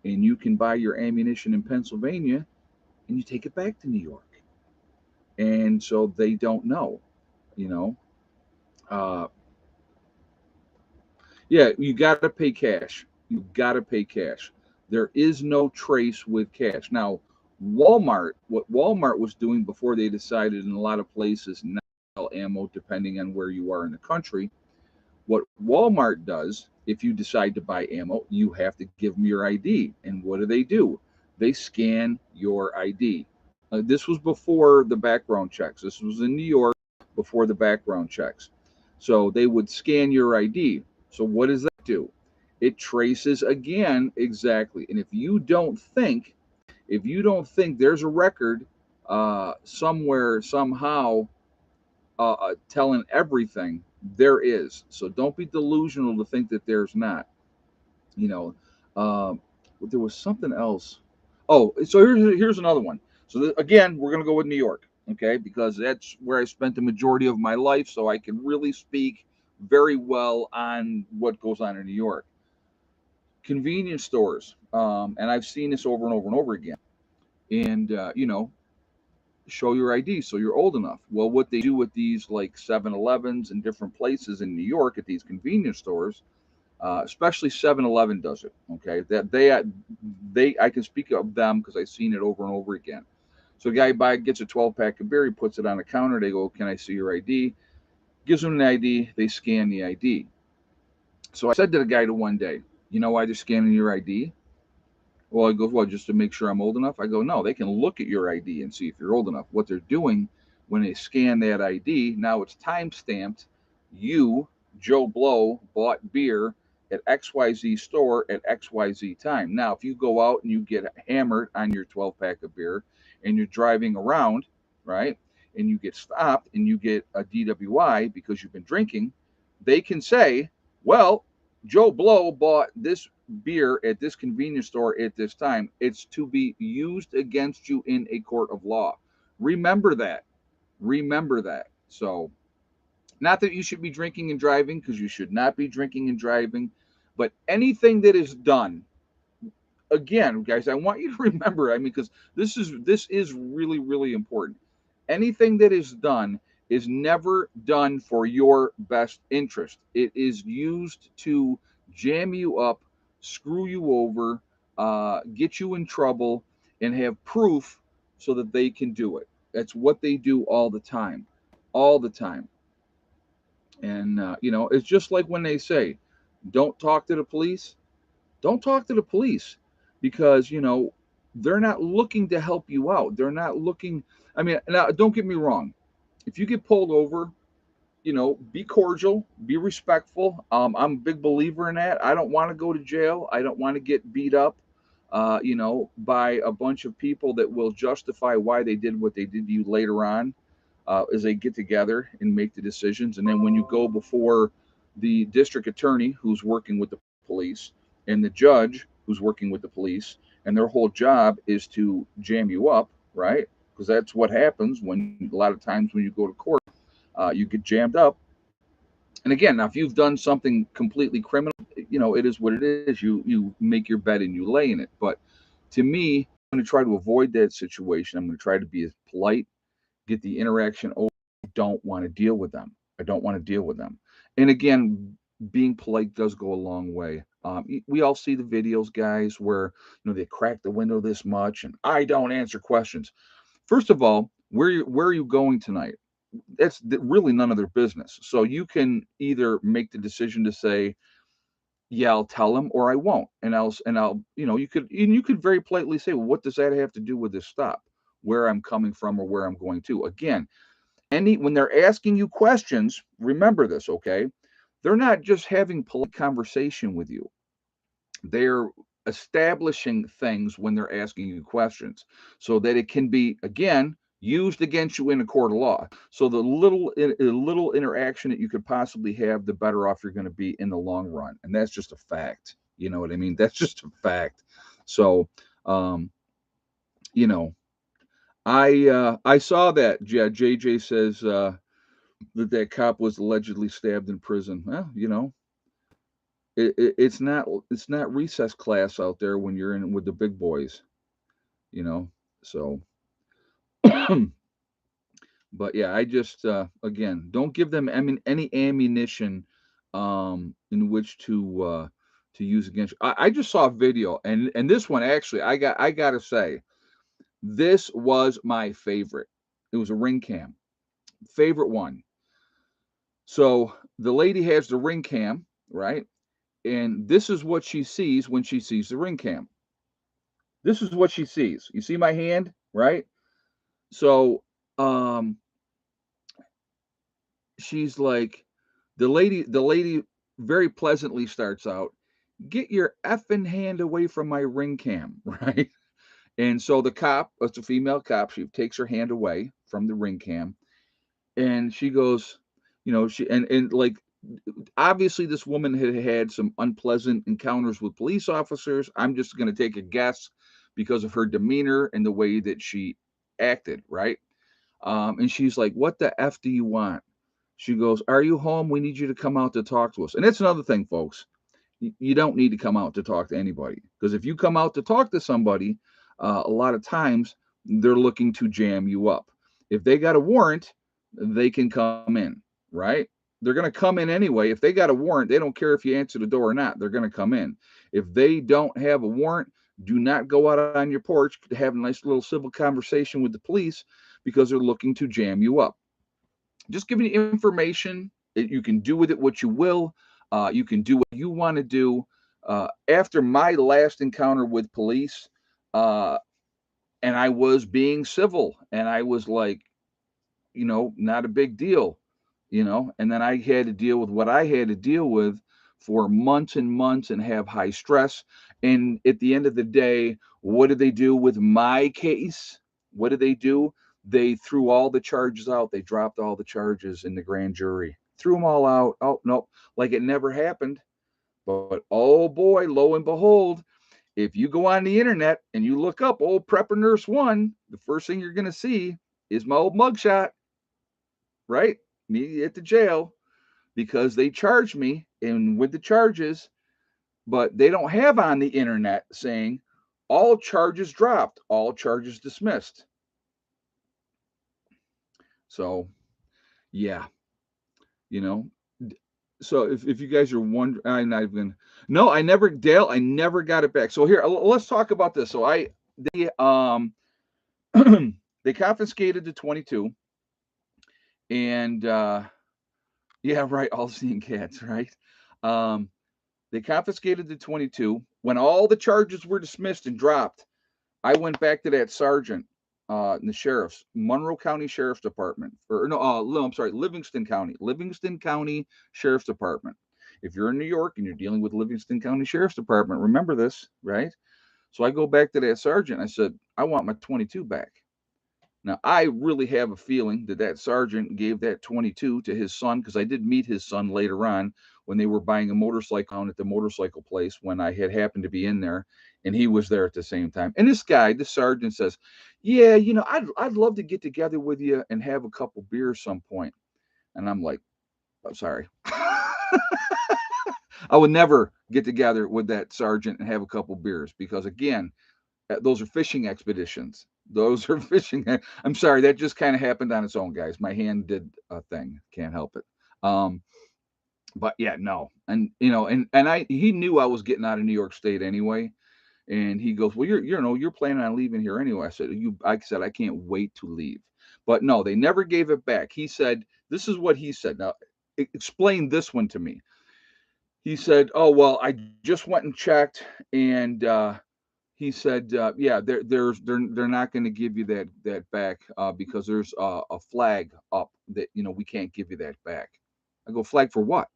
and you can buy your ammunition in Pennsylvania, and you take it back to New York. And so they don't know, you know. Uh, yeah, you got to pay cash. You got to pay cash. There is no trace with cash. Now, what Walmart was doing before they decided in a lot of places not to sell ammo, depending on where you are in the country, what Walmart does, if you decide to buy ammo, you have to give them your ID. And what do? They scan your ID. This was before the background checks. This was in New York before the background checks. So they would scan your ID. So what does that do? It traces again exactly. And if you don't think there's a record somewhere somehow telling everything, there is. So don't be delusional to think that there's not. You know, um, there was something else. Oh, so here's another one. So again, we're gonna go with New York, okay? Because that's where I spent the majority of my life, so I can really speak very well on what goes on in New York. Convenience stores, and I've seen this over and over and over again. And show your ID so you're old enough. Well, what they do with these like 7-Elevens and different places in New York at these convenience stores, especially 7-Eleven does it. Okay, that they I can speak of them because I've seen it over and over again. So a guy gets a 12 pack of beer, he puts it on the counter. They go, "Can I see your ID?" Gives them an ID. They scan the ID. So I said to the guy to one day, "You know why they're scanning your ID?" Well, he goes, "Well, just to make sure I'm old enough." I go, "No, they can look at your ID and see if you're old enough." What they're doing when they scan that ID, now it's time stamped. You, Joe Blow, bought beer at XYZ store at XYZ time. Now, if you go out and you get hammered on your 12 pack of beer and you're driving around, right, and you get stopped and you get a DWI because you've been drinking, they can say, well, Joe Blow bought this beer at this convenience store at this time. It's to be used against you in a court of law. Remember that. Remember that. So, not that you should be drinking and driving, because you should not be drinking and driving, but anything that is done, again, guys, I want you to remember, I mean, because this is really, really important. Anything that is done is never done for your best interest. It is used to jam you up, screw you over, get you in trouble, and have proof so that they can do it. That's what they do all the time. And it's just like when they say, "Don't talk to the police." Don't talk to the police, because they're not looking to help you out. They're not looking. I mean, now don't get me wrong. If you get pulled over, be cordial, be respectful. I'm a big believer in that. I don't want to go to jail. I don't want to get beat up, by a bunch of people that will justify why they did what they did to you later on, as they get together and make the decisions. And then when you go before the district attorney who's working with the police and the judge who's working with the police, and their whole job is to jam you up, right? Because that's what happens when a lot of times when you go to court, you get jammed up. And again, now if you've done something completely criminal, it is what it is. You make your bed and you lay in it. But to me, I'm going to try to avoid that situation. I'm going to try to be as polite, get the interaction over. I don't want to deal with them. I don't want to deal with them. And again, being polite does go a long way. We all see the videos, guys, where they crack the window this much, and I don't answer questions. First of all, where are you going tonight? That's really none of their business. So you can either make the decision to say, yeah, I'll tell them, or I won't, and I'll you could very politely say, well, what does that have to do with this stop? Where I'm coming from or where I'm going to? Again, when they're asking you questions, remember this, okay? They're not just having polite conversation with you. They're establishing things when they're asking you questions so that it can be, again, used against you in a court of law. So the little interaction that you could possibly have, the better off you're going to be in the long run. And that's just a fact. You know what I mean? That's just a fact. So, um, you know, I saw that. Yeah, JJ says that cop was allegedly stabbed in prison. Well, it's not recess class out there when you're in with the big boys, you know. So, but yeah, I just again, don't give them any ammunition in which to use against you. I just saw a video, and this one actually, I gotta say, this was my favorite. It was a ring cam, favorite one. So the lady has the ring cam, right? And this is what she sees when she sees the ring cam. This is what she sees. You see my hand, right? So um she's like, the lady very pleasantly starts out, get your effing hand away from my ring cam, right? And so the cop, it's a female cop, she takes her hand away from the ring cam, and she goes, she and like, obviously this woman had had some unpleasant encounters with police officers. I'm just going to take a guess because of her demeanor and the way that she acted, right? And she's like, what the f do you want? She goes, are you home? We need you to come out to talk to us. And that's another thing, folks. You don't need to come out to talk to anybody, because if you come out to talk to somebody, a lot of times they're looking to jam you up. If they got a warrant, they can come in, right? They're going to come in anyway. If they got a warrant, they don't care if you answer the door or not. They're going to come in. If they don't have a warrant, do not go out on your porch to have a nice little civil conversation with the police, because they're looking to jam you up. Just giving you information. You can do with it what you will. You can do what you want to do. After my last encounter with police, uh, and I was being civil, and I was like, not a big deal, and then I had to deal with what I had to deal with for months and months and have high stress. And at the end of the day, what did they do with my case? What did they do? They threw all the charges out. They dropped all the charges in the grand jury, threw them all out. Oh, no, like it never happened. But oh boy, lo and behold, if you go on the internet and you look up old Prepper Nurse One, the first thing you're going to see is my old mugshot, right? Me at the jail, because they charged me and with the charges, but they don't have on the internet saying all charges dropped, all charges dismissed. So, yeah, you know. So if you guys are wondering, I'm not even. No, Dale, I never got it back. So here, let's talk about this. So they they confiscated the 22, and yeah, right, all seeing cats, right? Um, they confiscated the 22. When all the charges were dismissed and dropped, I went back to that sergeant in the sheriff's Monroe County Sheriff's Department, or no, I'm sorry, Livingston County Sheriff's Department. If you're in New York and you're dealing with Livingston County Sheriff's Department, remember this, right? So I go back to that sergeant. I said, I want my 22 back. Now, I really have a feeling that that sergeant gave that 22 to his son, because I did meet his son later on when they were buying a motorcycle at the motorcycle place when I had happened to be in there, and he was there at the same time. And this sergeant says, "Yeah, I'd love to get together with you and have a couple beers some point." And I'm like, "I'm sorry." I would never get together with that sergeant and have a couple beers, because again, those are fishing expeditions. Those are fishing. I'm sorry, that just kind of happened on its own, guys. My hand did a thing. Can't help it. Um, But yeah, no. And and he knew I was getting out of New York State anyway. And he goes, "Well, you're planning on leaving here anyway." I said, "I can't wait to leave." But no, they never gave it back. He said, "This is what he said." Now, explain this one to me. He said, "Oh well, I just went and checked, and he said, yeah, they're not going to give you that back because there's a flag up that we can't give you that back." I go, "Flag for what?"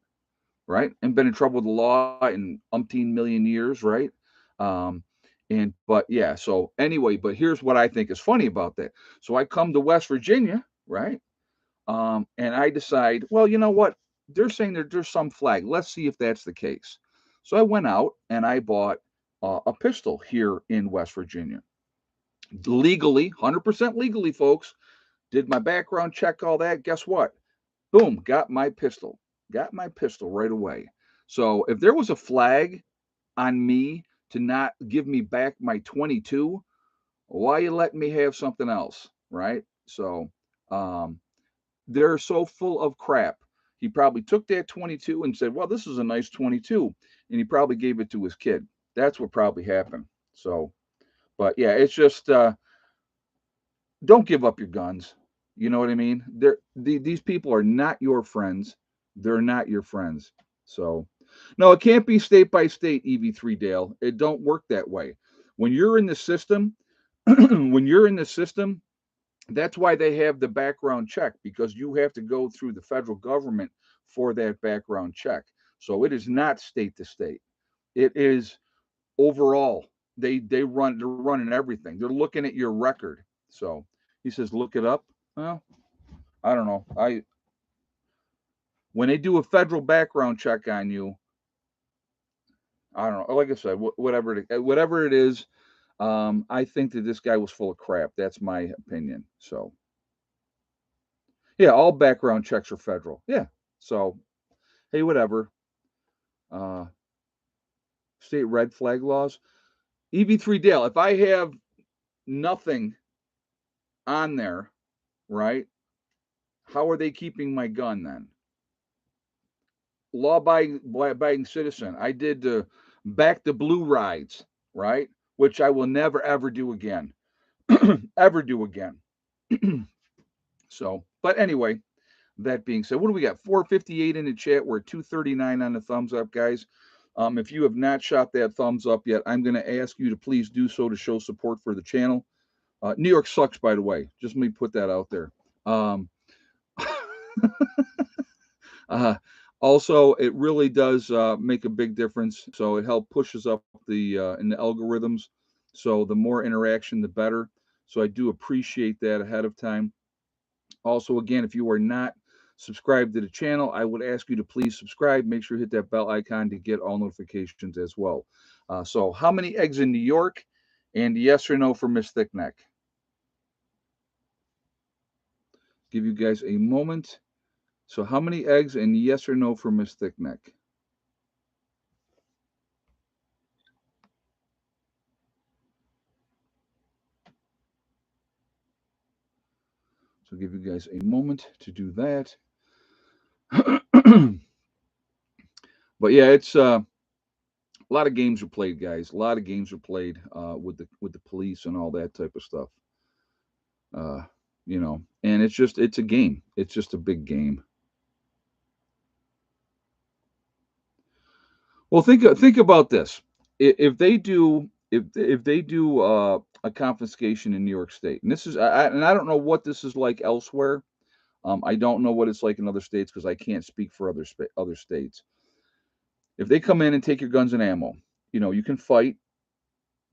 Right? And been in trouble with the law in umpteen million years, right? Um, and but yeah, so anyway, but here's what I think is funny about that. So I come to West Virginia, right? And I decide, well, you know what? They're saying there's some flag. Let's see if that's the case. So I went out and I bought a pistol here in West Virginia, legally, 100% legally, folks. Did my background check, all that. Guess what? Boom, got my pistol. Got my pistol right away. So if there was a flag on me to not give me back my 22, why you letting me have something else, right? So um, they're so full of crap. He probably took that 22 and said, "Well, this is a nice 22," and he probably gave it to his kid. That's what probably happened. So, but yeah, it's just don't give up your guns. You know what I mean? These people are not your friends. They're not your friends. So, no, it can't be state by state, EV3 Dale. It don't work that way. When you're in the system, when you're in the system, that's why they have the background check because you have to go through the federal government for that background check. So it is not state to state. It is overall. They're running everything. They're looking at your record. So he says, look it up. Well, I don't know. I When they do a federal background check on you, I don't know. Like I said, whatever it is, I think that this guy was full of crap. That's my opinion. So yeah, all background checks are federal. Yeah. So hey, whatever. Uh, State red flag laws. EV3 Dale. If I have nothing on there, right? How are they keeping my gun then? Law-abiding citizen. I did the back the blue rides, right? Which I will never ever do again, ever do again. So, but anyway, that being said, what do we got? 458 in the chat. We're at 239 on the thumbs up, guys. If you have not shot that thumbs up yet, I'm going to ask you to please do so to show support for the channel. New York sucks, by the way. Just let me put that out there. Um, uh, Also, it really does make a big difference. So it helps pushes up the in the algorithms. So the more interaction, the better. So I do appreciate that ahead of time. Also, again, if you are not subscribed to the channel, I would ask you to please subscribe. Make sure you hit that bell icon to get all notifications as well. So, how many eggs in New York? And yes or no for Miss Thickneck. Give you guys a moment. So, how many eggs? And yes or no for Miss Thickneck. So, give you guys a moment to do that. But yeah, it's a lot of games are played, guys. A lot of games are played with the police and all that type of stuff. Uh, and it's a game. It's just a big game. Well, think about this. If they do if they do a confiscation in New York State, and I don't know what this is like elsewhere. I don't know what it's like in other states because I can't speak for other states. If they come in and take your guns and ammo, you can fight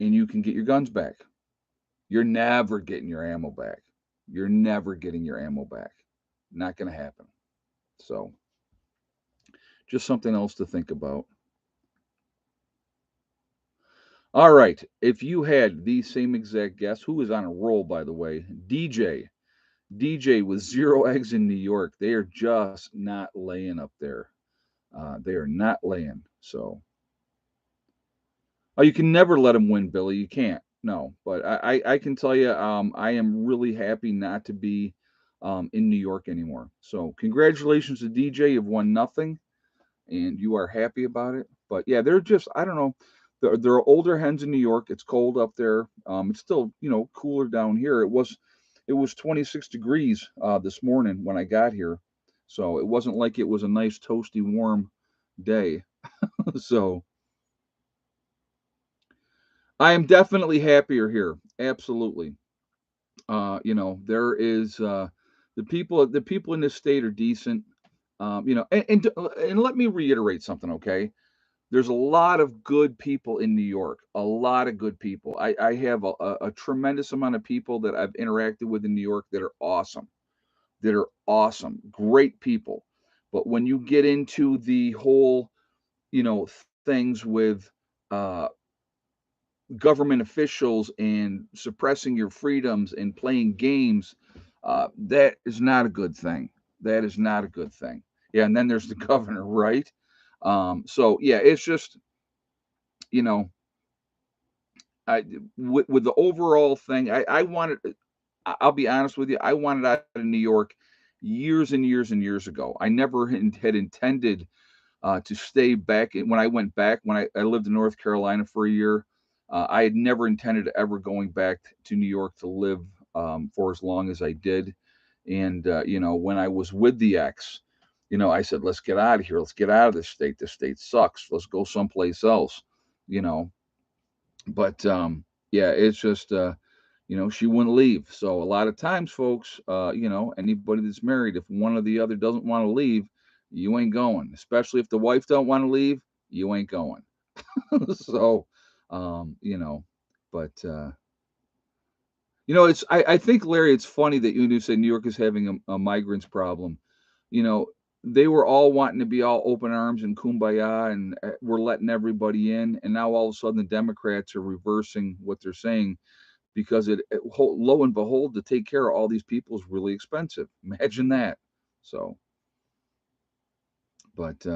and you can get your guns back. You're never getting your ammo back. You're never getting your ammo back. Not going to happen. So, just something else to think about. All right. If you had the same exact guess, who is on a roll, by the way? DJ with 0 eggs in New York. They are just not laying up there. They are not laying. So, oh, you can never let them win, Billy. You can't. No, but I can tell you, I am really happy not to be in New York anymore. So, congratulations to DJ. You've won nothing. and you are happy about it. But yeah, they're just, I don't know. There are older hens in New York. It's cold up there. It's still, cooler down here. It was 26 degrees this morning when I got here, so it wasn't like it was a nice toasty warm day. So I am definitely happier here. Absolutely. There is the people in this state are decent. And let me reiterate something, okay? There's a lot of good people in New York, a lot of good people. I have a tremendous amount of people that I've interacted with in New York that are awesome, great people. But when you get into the whole, things with uh, government officials and suppressing your freedoms and playing games, that is not a good thing. That is not a good thing. Yeah, and then there's the governor, right? So yeah, it's just, you know, with the overall thing, I wanted. I'll be honest with you, I wanted out of New York years and years and years ago. I never had intended to stay back. When I went back, when I lived in North Carolina for a year, I had never intended ever going back to New York to live for as long as I did. And, when I was with the ex, I said, let's get out of here. Let's get out of this state. This state sucks. Let's go someplace else, you know. But yeah, it's just, she wouldn't leave. So a lot of times, folks, anybody that's married, if one or the other doesn't want to leave, you ain't going. Especially if the wife don't want to leave, you ain't going. So, you know, but it's I think Larry, it's funny that you do say New York is having a migrants problem. You know, they were all wanting to be all open arms and kumbaya, and we're letting everybody in, and now all of a sudden the Democrats are reversing what they're saying because lo and behold, to take care of all these people is really expensive. Imagine that. So, but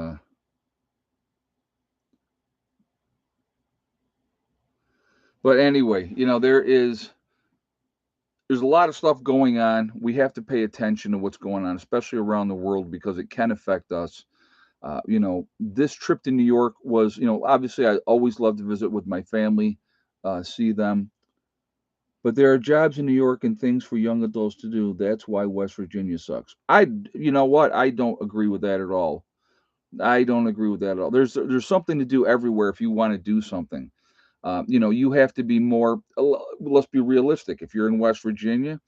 anyway, there's a lot of stuff going on. We have to pay attention to what's going on, especially around the world, because it can affect us. This trip to New York was, obviously I always love to visit with my family, see them. But there are jobs in New York and things for young adults to do. That's why West Virginia sucks. You know what? I don't agree with that at all. I don't agree with that at all. There's something to do everywhere if you want to do something. You have to be more. Let's be realistic. If you're in West Virginia,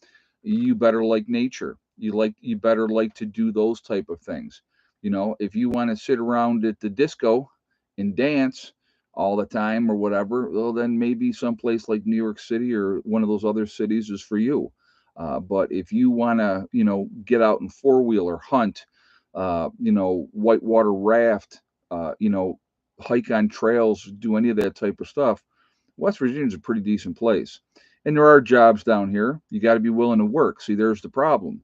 you better like nature. You better like to do those type of things. If you want to sit around at the disco and dance all the time or whatever, well, then maybe someplace like New York City or one of those other cities is for you. But if you want to, get out and four wheel or hunt, whitewater raft, hike on trails, do any of that type of stuff, West Virginia's a pretty decent place. And there are jobs down here. You got to be willing to work. See, there's the problem.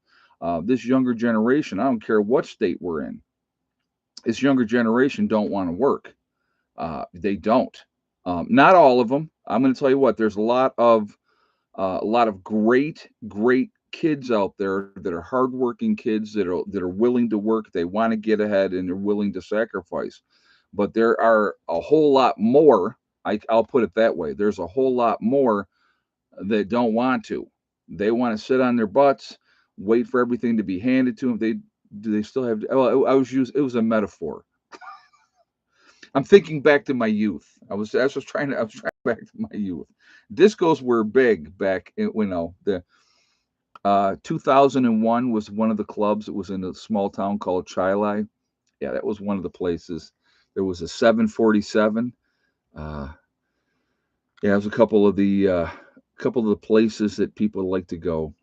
This younger generation, I don't care what state we're in, this younger generation don't want to work. They don't. Not all of them. I'm going to tell you what. There's a lot of great kids out there that are hardworking kids that are willing to work. They want to get ahead and they're willing to sacrifice. But there are a whole lot more. I'll put it that way. There's a whole lot more that don't want to. They want to sit on their butts, wait for everything to be handed to them. Do they still have? Well, It was a metaphor. I'm thinking back to my youth. I was trying back to my youth. Discos were big back in, the 2001 was one of the clubs. It was in a small town called Chilai. Yeah, that was one of the places. There was a 747. Uh, yeah, it was a couple of the places that people like to go.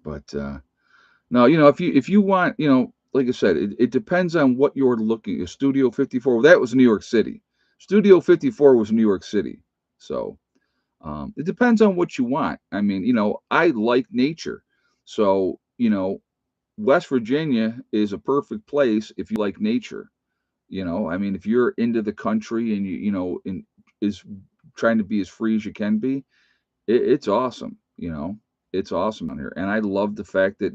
But no, if you want, like I said, it depends on what you're looking. Studio 54, that was New York City. Studio 54 was New York City. So it depends on what you want. I mean, I like nature. So, West Virginia is a perfect place if you like nature. I mean, if you're into the country and is trying to be as free as you can be, it's awesome. It's awesome out here, and I love the fact that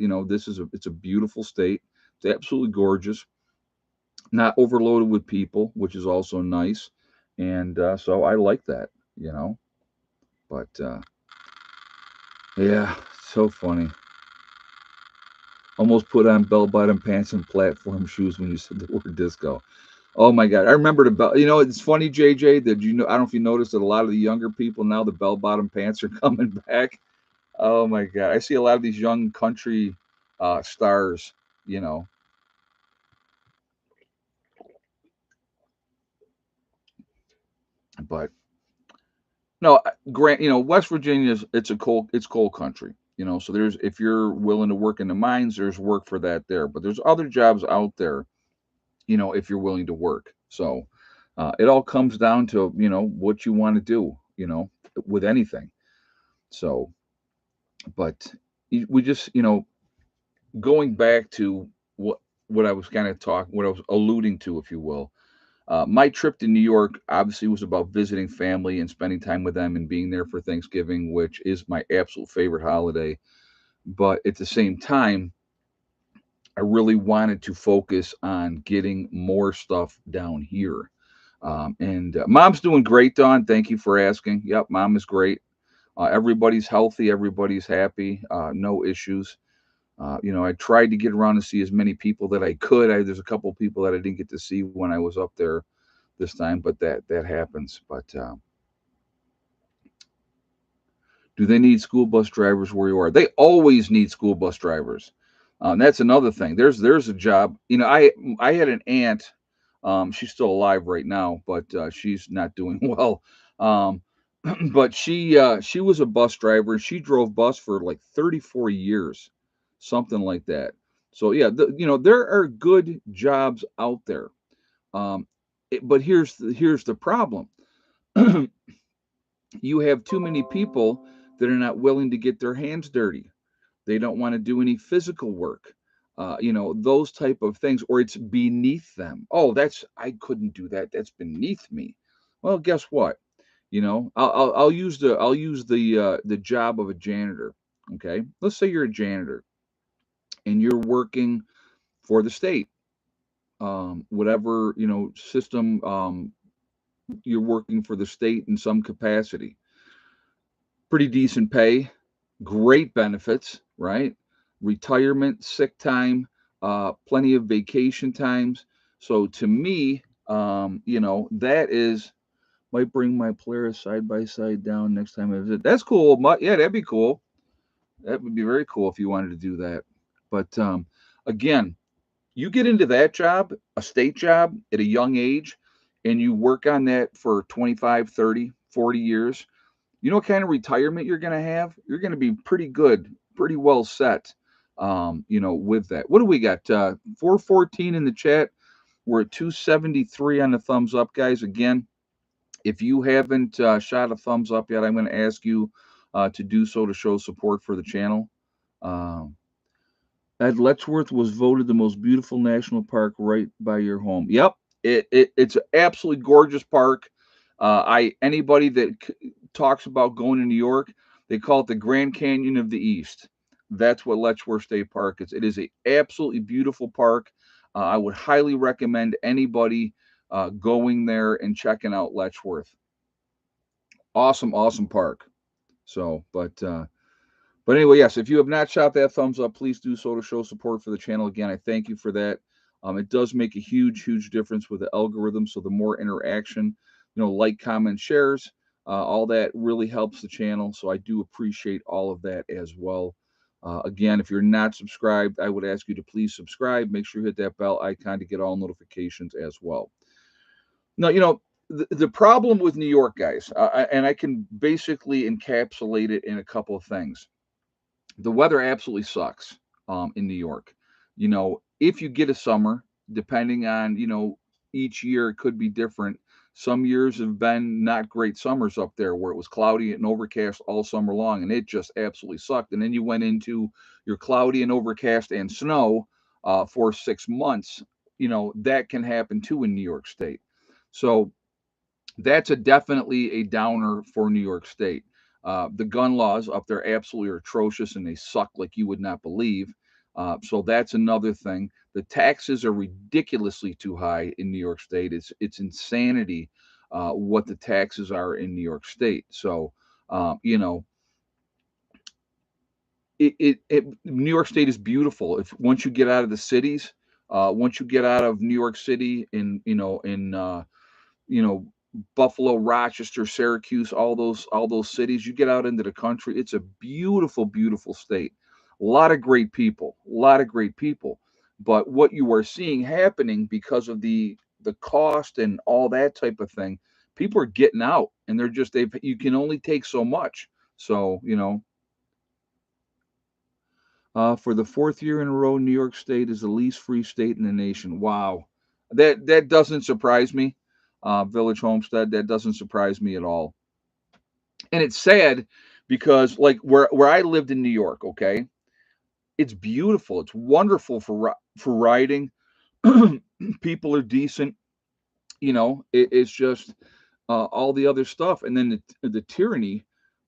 it's a beautiful state. It's absolutely gorgeous. not overloaded with people, which is also nice. And so I like that, you know. But yeah, so funny. Almost put on bell bottom pants and platform shoes when you said the word disco. Oh my God. I remember the bell. You know, it's funny, JJ, that you know, I don't know if you noticed that a lot of the younger people now, the bell bottom pants are coming back. Oh my God. I see a lot of these young country stars, you know, but no, Grant, you know, West Virginia is it's coal country, you know, so there's, if you're willing to work in the mines, there's work for that there, but there's other jobs out there, you know, if you're willing to work. So it all comes down to, you know, what you want to do, you know, with anything. So, but we just, you know, going back to what I was kind of talking, what I was alluding to, if you will. My trip to New York obviously was about visiting family and spending time with them and being there for Thanksgiving, which is my absolute favorite holiday. But at the same time, I really wanted to focus on getting more stuff down here. And mom's doing great, Dawn. Thank you for asking. Yep, mom is great. Everybody's healthy. Everybody's happy. No issues. You know, I tried to get around to see as many people that I could. There's a couple people that I didn't get to see when I was up there this time, but that happens. But do they need school bus drivers where you are? They always need school bus drivers. That's another thing. There's a job. You know, I had an aunt. She's still alive right now, but she's not doing well. Um, but she was a bus driver. She drove bus for like 34 years, something like that. So yeah, you know, there are good jobs out there. Um, but here's the problem. You have too many people that are not willing to get their hands dirty. They don't want to do any physical work. You know, those type of things, or it's beneath them. Oh, that's, I couldn't do that. That's beneath me. Well, guess what? You know, I'll use the job of a janitor. Okay, let's say you're a janitor and you're working for the state, whatever, you know, system, you're working for the state in some capacity. Pretty decent pay, great benefits, right? Retirement, sick time, plenty of vacation times. So to me, you know, that is, might bring my Polaris side by side down next time I visit. That's cool. Yeah, that'd be cool. That would be very cool if you wanted to do that. But again, you get into that job, a state job at a young age, and you work on that for 25, 30, 40 years, you know what kind of retirement you're going to have? You're going to be pretty good, pretty well set, you know, with that. What do we got? 414 in the chat. We're at 273 on the thumbs up, guys. Again, if you haven't shot a thumbs up yet, I'm going to ask you to do so to show support for the channel. Um, Ed Letchworth was voted the most beautiful national park right by your home. Yep, it's an absolutely gorgeous park. I anybody that talks about going to New York, they call it the Grand Canyon of the East. That's what Letchworth State Park is. It is a absolutely beautiful park. I would highly recommend anybody going there and checking out Letchworth. Awesome, awesome park. So, but anyway, yes, if you have not shot that thumbs up, please do so to show support for the channel. Again, I thank you for that. It does make a huge, huge difference with the algorithm. So the more interaction, you know, like, comment, shares, all that really helps the channel. So I do appreciate all of that as well. Again, if you're not subscribed, I would ask you to please subscribe. Make sure you hit that bell icon to get all notifications as well. Now, you know, the problem with New York, guys, and I can basically encapsulate it in a couple of things. The weather absolutely sucks in New York. You know, if you get a summer, depending on, you know, each year it could be different. Some years have been not great summers up there where it was cloudy and overcast all summer long and it just absolutely sucked. And then you went into your cloudy and overcast and snow for 6 months. You know, that can happen too in New York State. So that's a definitely a downer for New York State. The gun laws up there absolutely are atrocious and they suck like you would not believe. So that's another thing. The taxes are ridiculously too high in New York State. It's insanity what the taxes are in New York State. So you know, New York State is beautiful. If once you get out of the cities, once you get out of New York City, you know, Buffalo, Rochester, Syracuse, all those cities. You get out into the country, it's a beautiful, beautiful state. A lot of great people, a lot of great people. But what you are seeing happening because of the cost and all that type of thing, people are getting out and they you can only take so much. So, for the fourth year in a row, New York State is the least free state in the nation. Wow, that doesn't surprise me. Village Homestead, that doesn't surprise me at all. And it's sad because, like where I lived in New York, okay, it's beautiful, it's wonderful for riding. People are decent. It's just all the other stuff, and then the tyranny,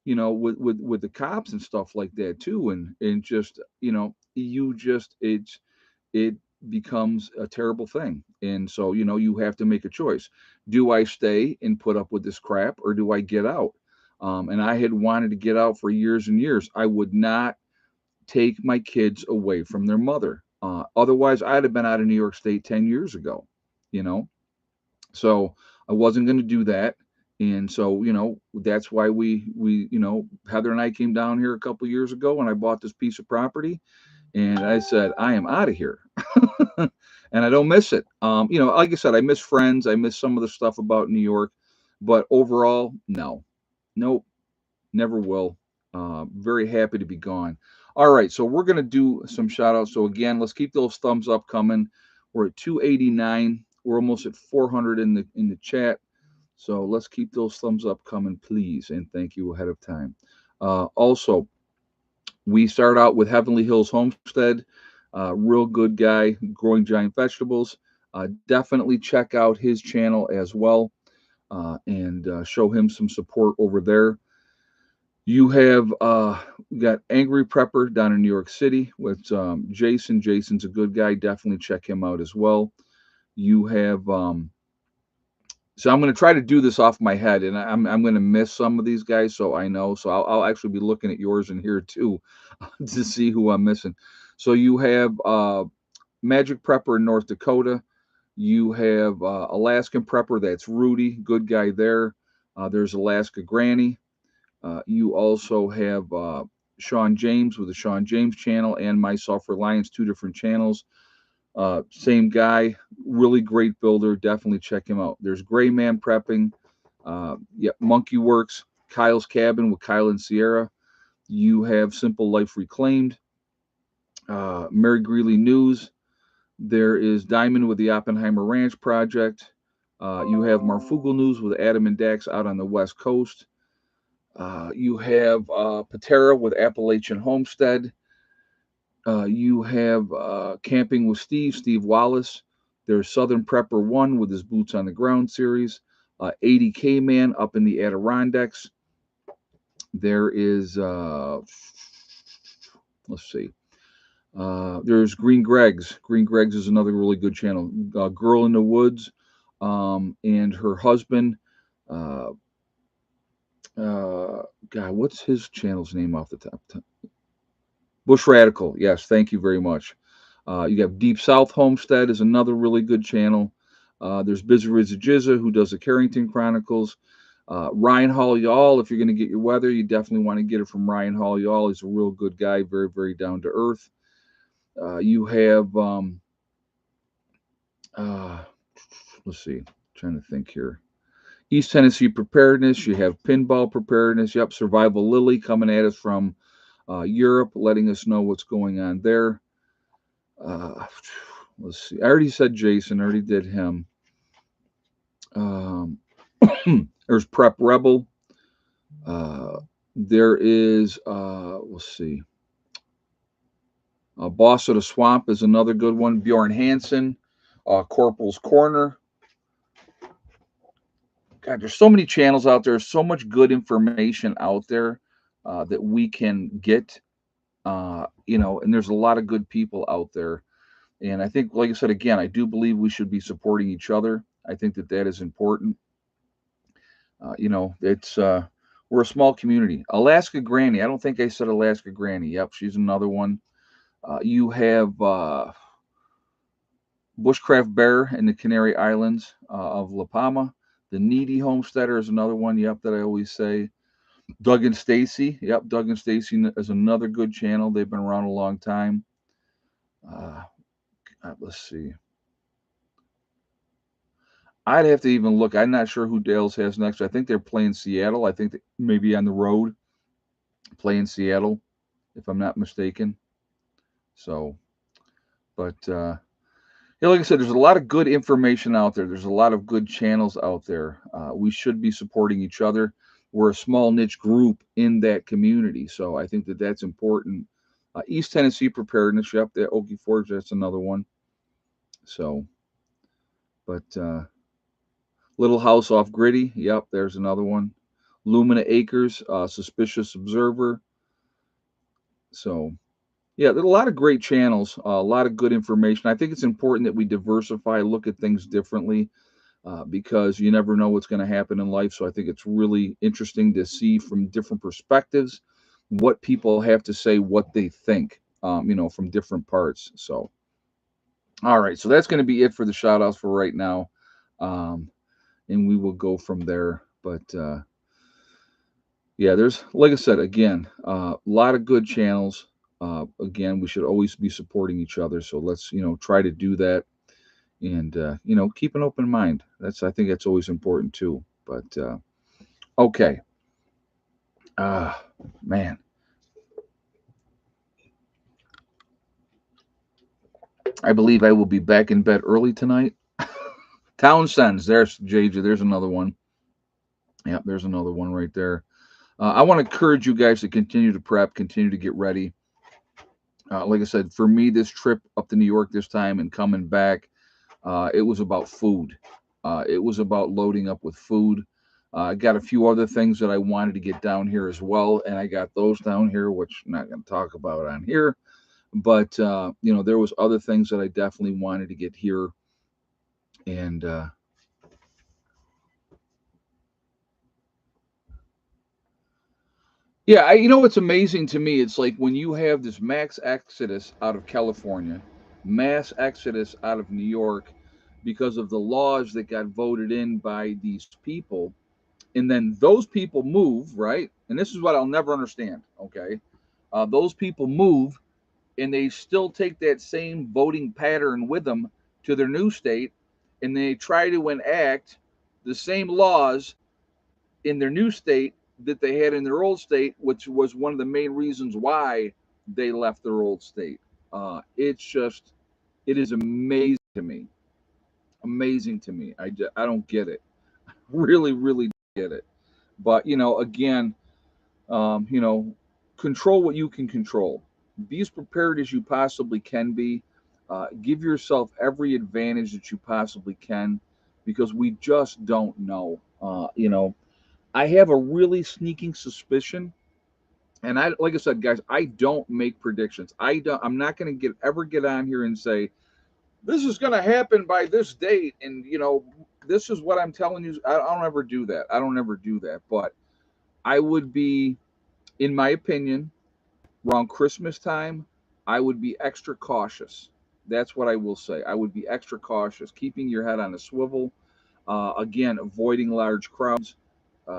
with the cops and stuff like that too, and just you just it becomes a terrible thing. And so, you have to make a choice. Do I stay and put up with this crap, or do I get out? And I had wanted to get out for years and years. I would not take my kids away from their mother. Otherwise, I'd have been out of New York State 10 years ago, you know? So I wasn't going to do that. And so, that's why Heather and I came down here a couple years ago and I bought this piece of property and I said, I am out of here. And I don't miss it. Like I said, I miss friends. I miss some of the stuff about New York, but overall, no, nope, never will. Very happy to be gone. All right, so we're gonna do some shout outs. So again, let's keep those thumbs up coming. We're at 289. We're almost at 400 in the chat. So let's keep those thumbs up coming, please, and thank you ahead of time. Also, we start out with Heavenly Hills Homestead. Real good guy, growing giant vegetables. Definitely check out his channel as well, and show him some support over there. You have got Angry Prepper down in New York City with Jason. Jason's a good guy. Definitely check him out as well. You have so I'm going to try to do this off my head, and I'm going to miss some of these guys, so I know. So I'll actually be looking at yours in here too to see who I'm missing. So you have Magic Prepper in North Dakota. You have Alaskan Prepper. That's Rudy, good guy there. There's Alaska Granny. You also have Sean James with the Sean James channel and myself Reliance, two different channels. Same guy, really great builder. Definitely check him out. There's Gray Man Prepping. Monkey Works, Kyle's Cabin with Kyle and Sierra. You have Simple Life Reclaimed. Mary Greeley News. There is Diamond with the Oppenheimer Ranch Project. You have Marfugal News with Adam and Dax out on the West Coast. You have Patera with Appalachian Homestead. You have Camping with Steve Wallace. There's Southern Prepper 1 with his Boots on the Ground series. 80K Man up in the Adirondacks. There is, let's see. There's Green Greg's. Green Greg's is another really good channel. Girl in the Woods and her husband. God, what's his channel's name off the top? Bush Radical. Yes, thank you very much. You have Deep South Homestead is another really good channel. There's Bizarrizza Jizza, who does the Carrington Chronicles. Ryan Hall Y'all, if you're going to get your weather, you definitely want to get it from Ryan Hall Y'all. He's a real good guy, very, very down to earth. You have, let's see, trying to think here. East Tennessee Preparedness. You have Pinball Preparedness. Yep, Survival Lily coming at us from Europe, letting us know what's going on there. Let's see. I already said Jason. I already did him. There's Prep Rebel. There is, let's see. Boss of the Swamp is another good one. Bjorn Hansen. Corporal's Corner. God, there's so many channels out there. So much good information out there that we can get. And there's a lot of good people out there. And I think, like I said, again, I do believe we should be supporting each other. I think that that is important. It's we're a small community. Alaska Granny. I don't think I said Alaska Granny. Yep, she's another one. You have Bushcraft Bear in the Canary Islands of La Palma. The Needy Homesteader is another one. Yep, that I always say. Doug and Stacy. Yep, Doug and Stacy is another good channel. They've been around a long time. Uh, let's see. I'd have to even look. I'm not sure who Dales has next. I think they're playing Seattle. I think maybe on the road playing Seattle, if I'm not mistaken. So, but yeah, like I said, there's a lot of good information out there. There's a lot of good channels out there. We should be supporting each other. We're a small niche group in that community, so I think that that's important. East Tennessee preparedness. Yep, the Okie Forge. That's another one. So, but Little House Off Gritty. Yep, there's another one. Lumina Acres, Suspicious Observer. So, yeah, there's a lot of great channels, a lot of good information. I think it's important that we diversify, look at things differently, because you never know what's going to happen in life. So I think it's really interesting to see from different perspectives what people have to say, what they think, from different parts. So, all right, so that's going to be it for the shout outs for right now. And we will go from there. But yeah, there's, like I said, again, a lot of good channels. Again, we should always be supporting each other. So let's, try to do that, and keep an open mind. I think that's always important too. But okay, man, I believe I will be back in bed early tonight. Townsend's, there's JJ. There's another one. Yep, there's another one right there. I want to encourage you guys to continue to prep, continue to get ready. Like I said, for me, this trip up to New York this time and coming back, it was about food. It was about loading up with food. I got a few other things that I wanted to get down here as well, and I got those down here, which I'm not going to talk about on here. But there was other things that I definitely wanted to get here, and yeah, what's amazing to me, it's like when you have this max exodus out of California, mass exodus out of New York because of the laws that got voted in by these people, and then those people move, right? And this is what I'll never understand, okay? Those people move, and they still take that same voting pattern with them to their new state, and they try to enact the same laws in their new state that they had in their old state, which was one of the main reasons why they left their old state. It is amazing to me. Amazing to me. I don't get it. Really, really don't get it. But, again, um, you know, control what you can control. Be as prepared as you possibly can be. Give yourself every advantage that you possibly can, because we just don't know. I have a really sneaking suspicion, and like I said, guys, I don't make predictions. I'm not going to ever get on here and say this is going to happen by this date, and this is what I'm telling you. I don't ever do that. I don't ever do that. But I would be, in my opinion, around Christmas time, I would be extra cautious. That's what I will say. I would be extra cautious, keeping your head on a swivel. Again, avoiding large crowds.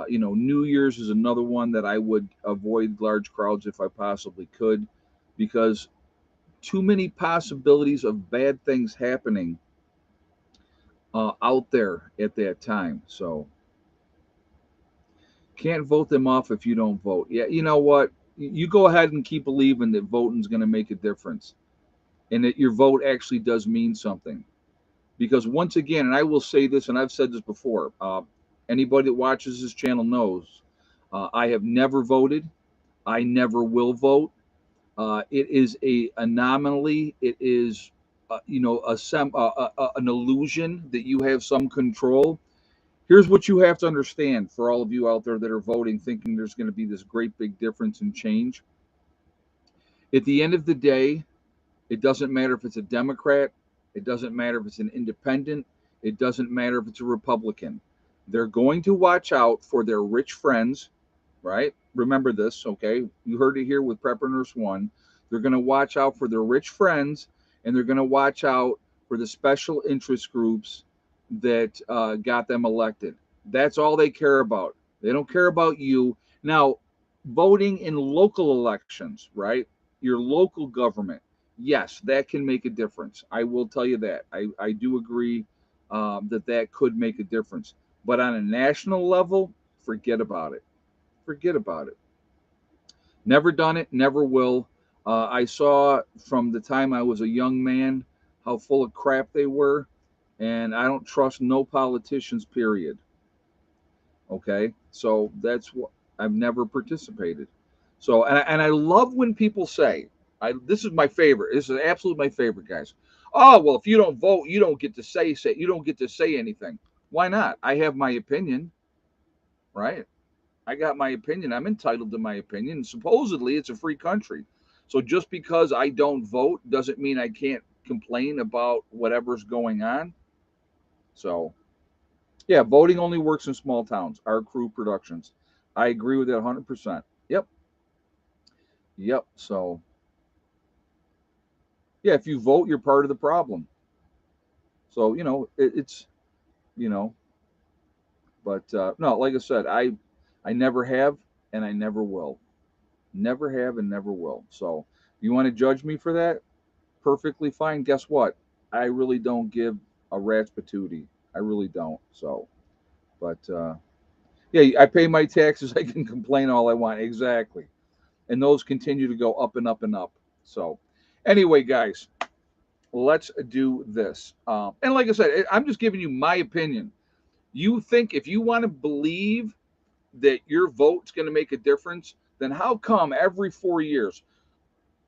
New Year's is another one that I would avoid large crowds if I possibly could, because too many possibilities of bad things happening out there at that time. So can't vote them off if you don't vote. Yeah, you know what? You go ahead and keep believing that voting is going to make a difference, and that your vote actually does mean something. Because once again, and I will say this, and I've said this before, anybody that watches this channel knows, I have never voted. I never will vote. It is a anomaly. It is, an illusion that you have some control. Here's what you have to understand, for all of you out there that are voting, thinking there's going to be this great big difference and change. At the end of the day, It doesn't matter if it's a Democrat. It doesn't matter if it's an independent. It doesn't matter if it's a Republican. They're going to watch out for their rich friends, right? Remember this, okay? You heard it here with Prepper Nurse 1. They're going to watch out for their rich friends, and they're going to watch out for the special interest groups that got them elected. That's all they care about. They don't care about you. Now, voting in local elections, right? Your local government, yes, that can make a difference. I will tell you that. I do agree that that could make a difference. But on a national level, forget about it. Forget about it. Never done it, never will. I saw from the time I was a young man how full of crap they were, and I don't trust no politicians, period. Okay, so that's what I've never participated. So, and I love when people say, this is my favorite. This is absolutely my favorite, guys. Oh well, if you don't vote, you don't get to say you don't get to say anything. Why not? I have my opinion, right? I got my opinion. I'm entitled to my opinion. Supposedly, it's a free country. So just because I don't vote doesn't mean I can't complain about whatever's going on. So, yeah, voting only works in small towns. Our crew productions. I agree with that 100%. Yep. Yep. So, yeah, if you vote, you're part of the problem. So, it's, you know, but no, like I said, I never have and I never will. Never have and never will. So, you want to judge me for that? Perfectly fine. Guess what? I really don't give a rat's patootie. I really don't. So, but yeah, I pay my taxes. I can complain all I want. Exactly. And those continue to go up and up and up. So, anyway, guys, let's do this. And like I said, I'm just giving you my opinion. You think if you want to believe that your vote's going to make a difference, then how come every 4 years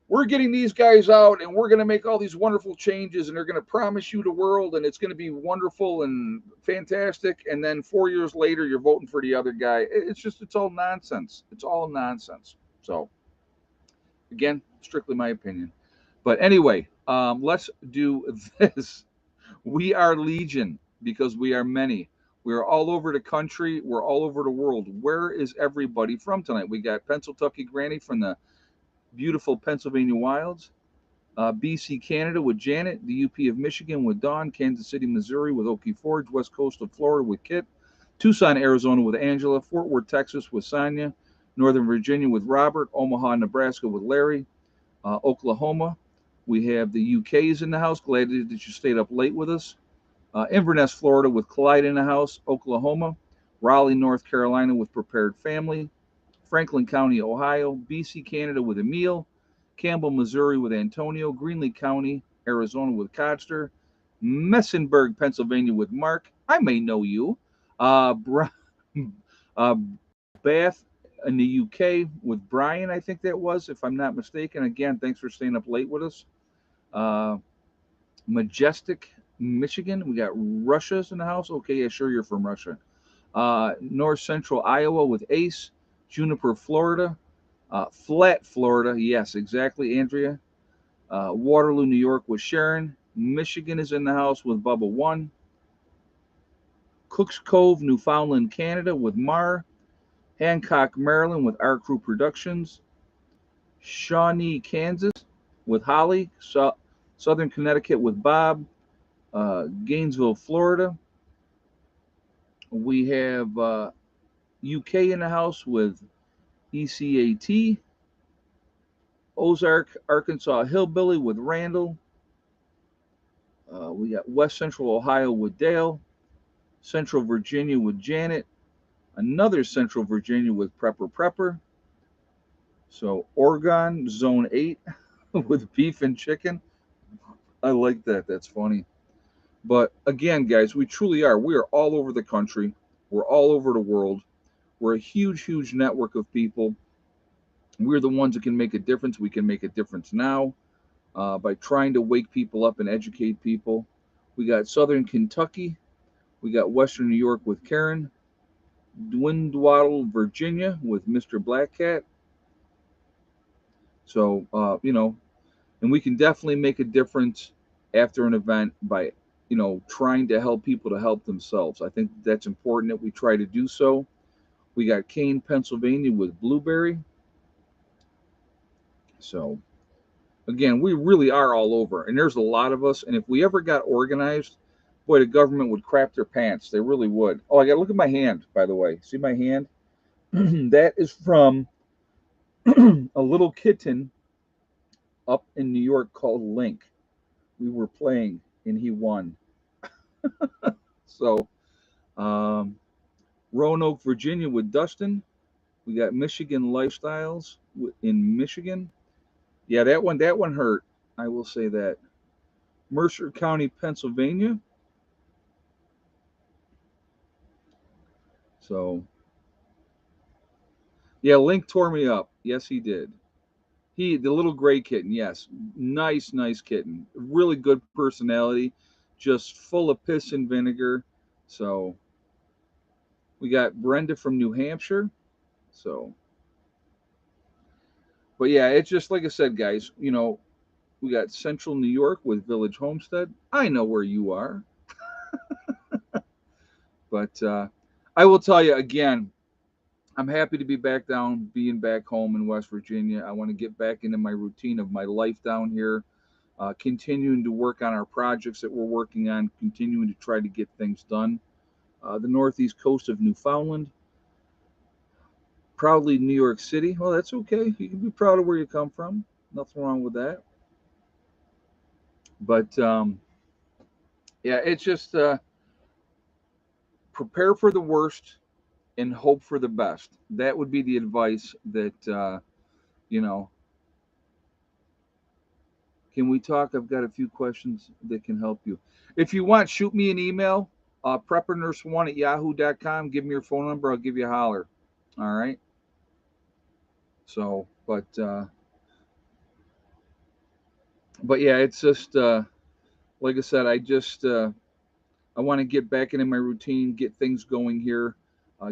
we're getting these guys out and we're going to make all these wonderful changes and they're going to promise you the world and it's going to be wonderful and fantastic, and then 4 years later you're voting for the other guy? It's all nonsense. It's all nonsense. So again, strictly my opinion. But anyway, let's do this. We are legion because we are many. We are all over the country. We're all over the world. Where is everybody from tonight? We got Pennsylvania Granny from the beautiful Pennsylvania wilds, BC, Canada with Janet, the UP of Michigan with Dawn, Kansas City, Missouri with Okie Forge, West Coast of Florida with Kit, Tucson, Arizona with Angela, Fort Worth, Texas with Sonia, Northern Virginia with Robert, Omaha, Nebraska with Larry, Oklahoma. We have the UK's in the house. Glad that you stayed up late with us. Inverness, Florida with Clyde in the house, Oklahoma. Raleigh, North Carolina with Prepared Family. Franklin County, Ohio. BC, Canada with Emil. Campbell, Missouri with Antonio. Greenlee County, Arizona with Codster. Messenburg, Pennsylvania with Mark. I may know you. uh, Bath in the UK with Brian, I think that was, if I'm not mistaken. Again, thanks for staying up late with us. Uh, Majestic, Michigan. We got Russia's in the house. Okay, yeah, sure, you're from Russia. North Central Iowa with Ace. Juniper, Florida. Flat, Florida. Yes, exactly, Andrea. Waterloo, New York with Sharon. Michigan is in the house with Bubba One. Cooks Cove, Newfoundland, Canada with Mar. Hancock, Maryland with Our Crew Productions. Shawnee, Kansas with Holly. Southern Connecticut with Bob. Gainesville, Florida. We have UK in the house with ECAT. Ozark, Arkansas Hillbilly with Randall. We got West Central Ohio with Dale. Central Virginia with Janet. Another Central Virginia with Prepper. So Oregon, Zone 8 with beef and chicken. I like that. That's funny. But again, guys, we truly are. We are all over the country. We're all over the world. We're a huge, huge network of people. We're the ones that can make a difference. We can make a difference now by trying to wake people up and educate people. We got Southern Kentucky. We got Western New York with Karen. Dwindwaddle, Virginia with Mr. Black Cat. So, And we can definitely make a difference after an event by, trying to help people to help themselves. I think that's important that we try to do so. We got Kane, Pennsylvania with blueberry. So again, we really are all over, and there's a lot of us. And if we ever got organized, boy, the government would crap their pants. They really would. Oh, I got to look at my hand, by the way. See my hand? That is from a little kitten up in New York called Link. We were playing, and he won. So, um, Roanoke, Virginia, with Dustin. We got Michigan Lifestyles in Michigan. Yeah, that one hurt. I will say that. Mercer County, Pennsylvania. So yeah, Link tore me up. Yes, he did. The little gray kitten. Yes, nice, nice kitten. Really good personality. Just full of piss and vinegar. So we got Brenda from New Hampshire. So, but yeah, it's just like I said, guys. We got Central New York with Village Homestead. I know where you are, but I will tell you again. I'm happy to be back down, being back home in West Virginia. I want to get back into my routine of my life down here, continuing to work on our projects that we're working on, continuing to try to get things done. The northeast coast of Newfoundland, proudly New York City. Well, that's okay. You can be proud of where you come from. Nothing wrong with that. But yeah, it's just prepare for the worst and hope for the best. That would be the advice that, you know, can we talk? I've got a few questions that can help you. If you want, shoot me an email, preppernurse1 at yahoo.com. Give me your phone number. I'll give you a holler. All right. So, but yeah, it's just, like I said, I want to get back into my routine, get things going here,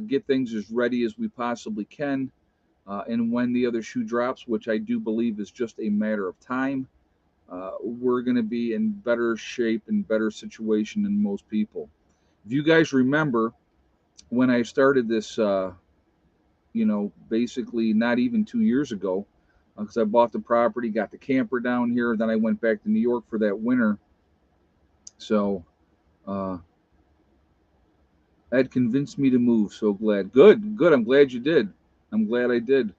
get things as ready as we possibly can. And when the other shoe drops, which I do believe is just a matter of time, we're going to be in better shape and better situation than most people. If you guys remember when I started this, basically not even 2 years ago, because I bought the property, got the camper down here, then I went back to New York for that winter. So uh, that convinced me to move. So glad. Good, good. I'm glad you did. I'm glad I did.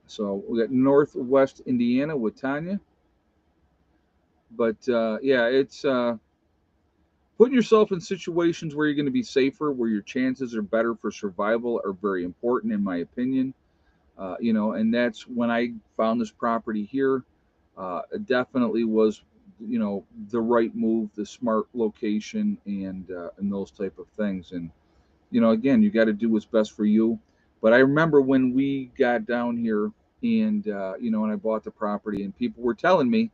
So we got Northwest Indiana with Tanya. But yeah, it's putting yourself in situations where you're going to be safer, where your chances are better for survival, are very important, in my opinion. And that's when I found this property here. It definitely was, the right move, the smart location, and those type of things. And again, you got to do what's best for you. But I remember when we got down here, and and I bought the property, and people were telling me,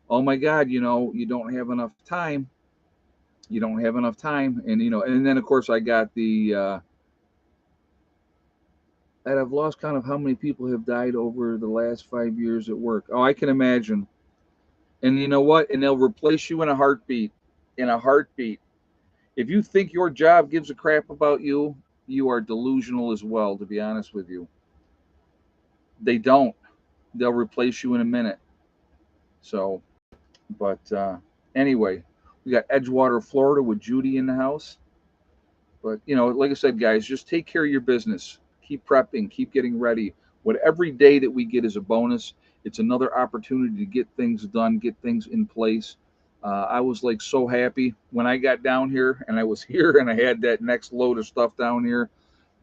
"Oh my God, you don't have enough time. You don't have enough time." And then of course I got and I've lost count of how many people have died over the last 5 years at work. Oh, I can imagine. And you know what? And they'll replace you in a heartbeat. In a heartbeat. If you think your job gives a crap about you, you are delusional as well, to be honest with you. They don't. They'll replace you in a minute. So, but anyway, we got Edgewater, Florida with Judy in the house. But like I said, guys, just take care of your business. Keep prepping. Keep getting ready. What every day that we get is a bonus. It's another opportunity to get things done, get things in place. I was like so happy when I got down here and I was here and I had that next load of stuff down here.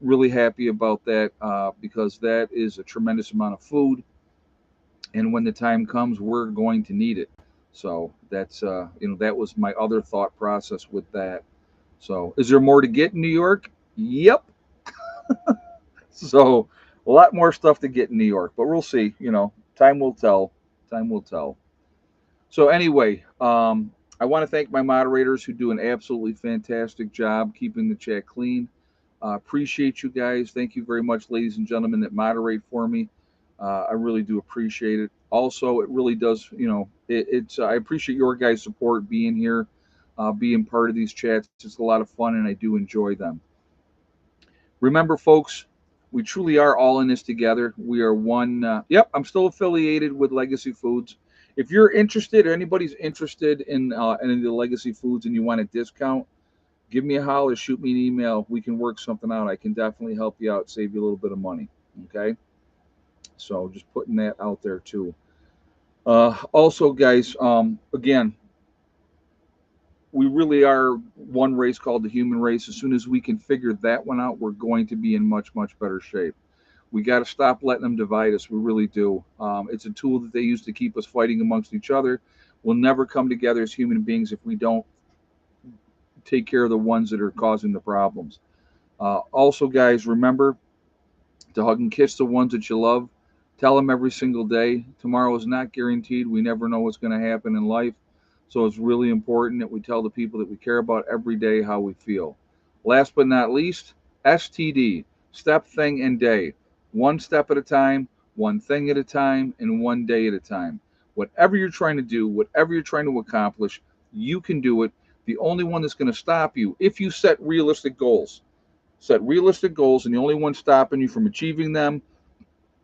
Really happy about that because that is a tremendous amount of food. And when the time comes, we're going to need it. So that's that was my other thought process with that. So, is there more to get in New York? Yep. So, a lot more stuff to get in New York, but we'll see. Time will tell. Time will tell. So, anyway, I want to thank my moderators who do an absolutely fantastic job keeping the chat clean. Appreciate you guys. Thank you very much, ladies and gentlemen, that moderate for me. I really do appreciate it. Also, it really does, it's I appreciate your guys' support being here, being part of these chats. It's a lot of fun, and I do enjoy them. Remember, folks, we truly are all in this together. We are one. Yep, I'm still affiliated with Legacy Foods. If you're interested, or anybody's interested in any of the Legacy Foods, and you want a discount, give me a holler, shoot me an email. We can work something out. I can definitely help you out, save you a little bit of money. Okay, so just putting that out there too. Also, guys, again, we really are one race called the human race. As soon as we can figure that one out, we're going to be in much, much better shape. We got to stop letting them divide us. We really do. It's a tool that they use to keep us fighting amongst each other. We'll never come together as human beings if we don't take care of the ones that are causing the problems. Also, guys, remember to hug and kiss the ones that you love. Tell them every single day. Tomorrow is not guaranteed. We never know what's going to happen in life. So it's really important that we tell the people that we care about every day how we feel. Last but not least, STD, step, thing, and day. One step at a time, one thing at a time, and one day at a time. Whatever you're trying to do, whatever you're trying to accomplish, you can do it. The only one that's going to stop you, if you set realistic goals, and the only one stopping you from achieving them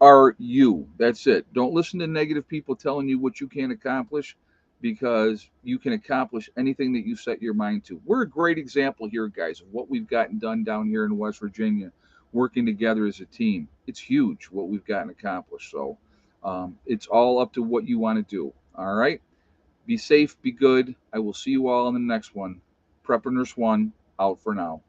are you. That's it. Don't listen to negative people telling you what you can't accomplish, because you can accomplish anything that you set your mind to. We're a great example here, guys, of what we've gotten done down here in West Virginia, working together as a team. It's huge what we've gotten accomplished. So it's all up to what you want to do. All right. Be safe, be good. I will see you all in the next one. Prepper Nurse 1 out for now.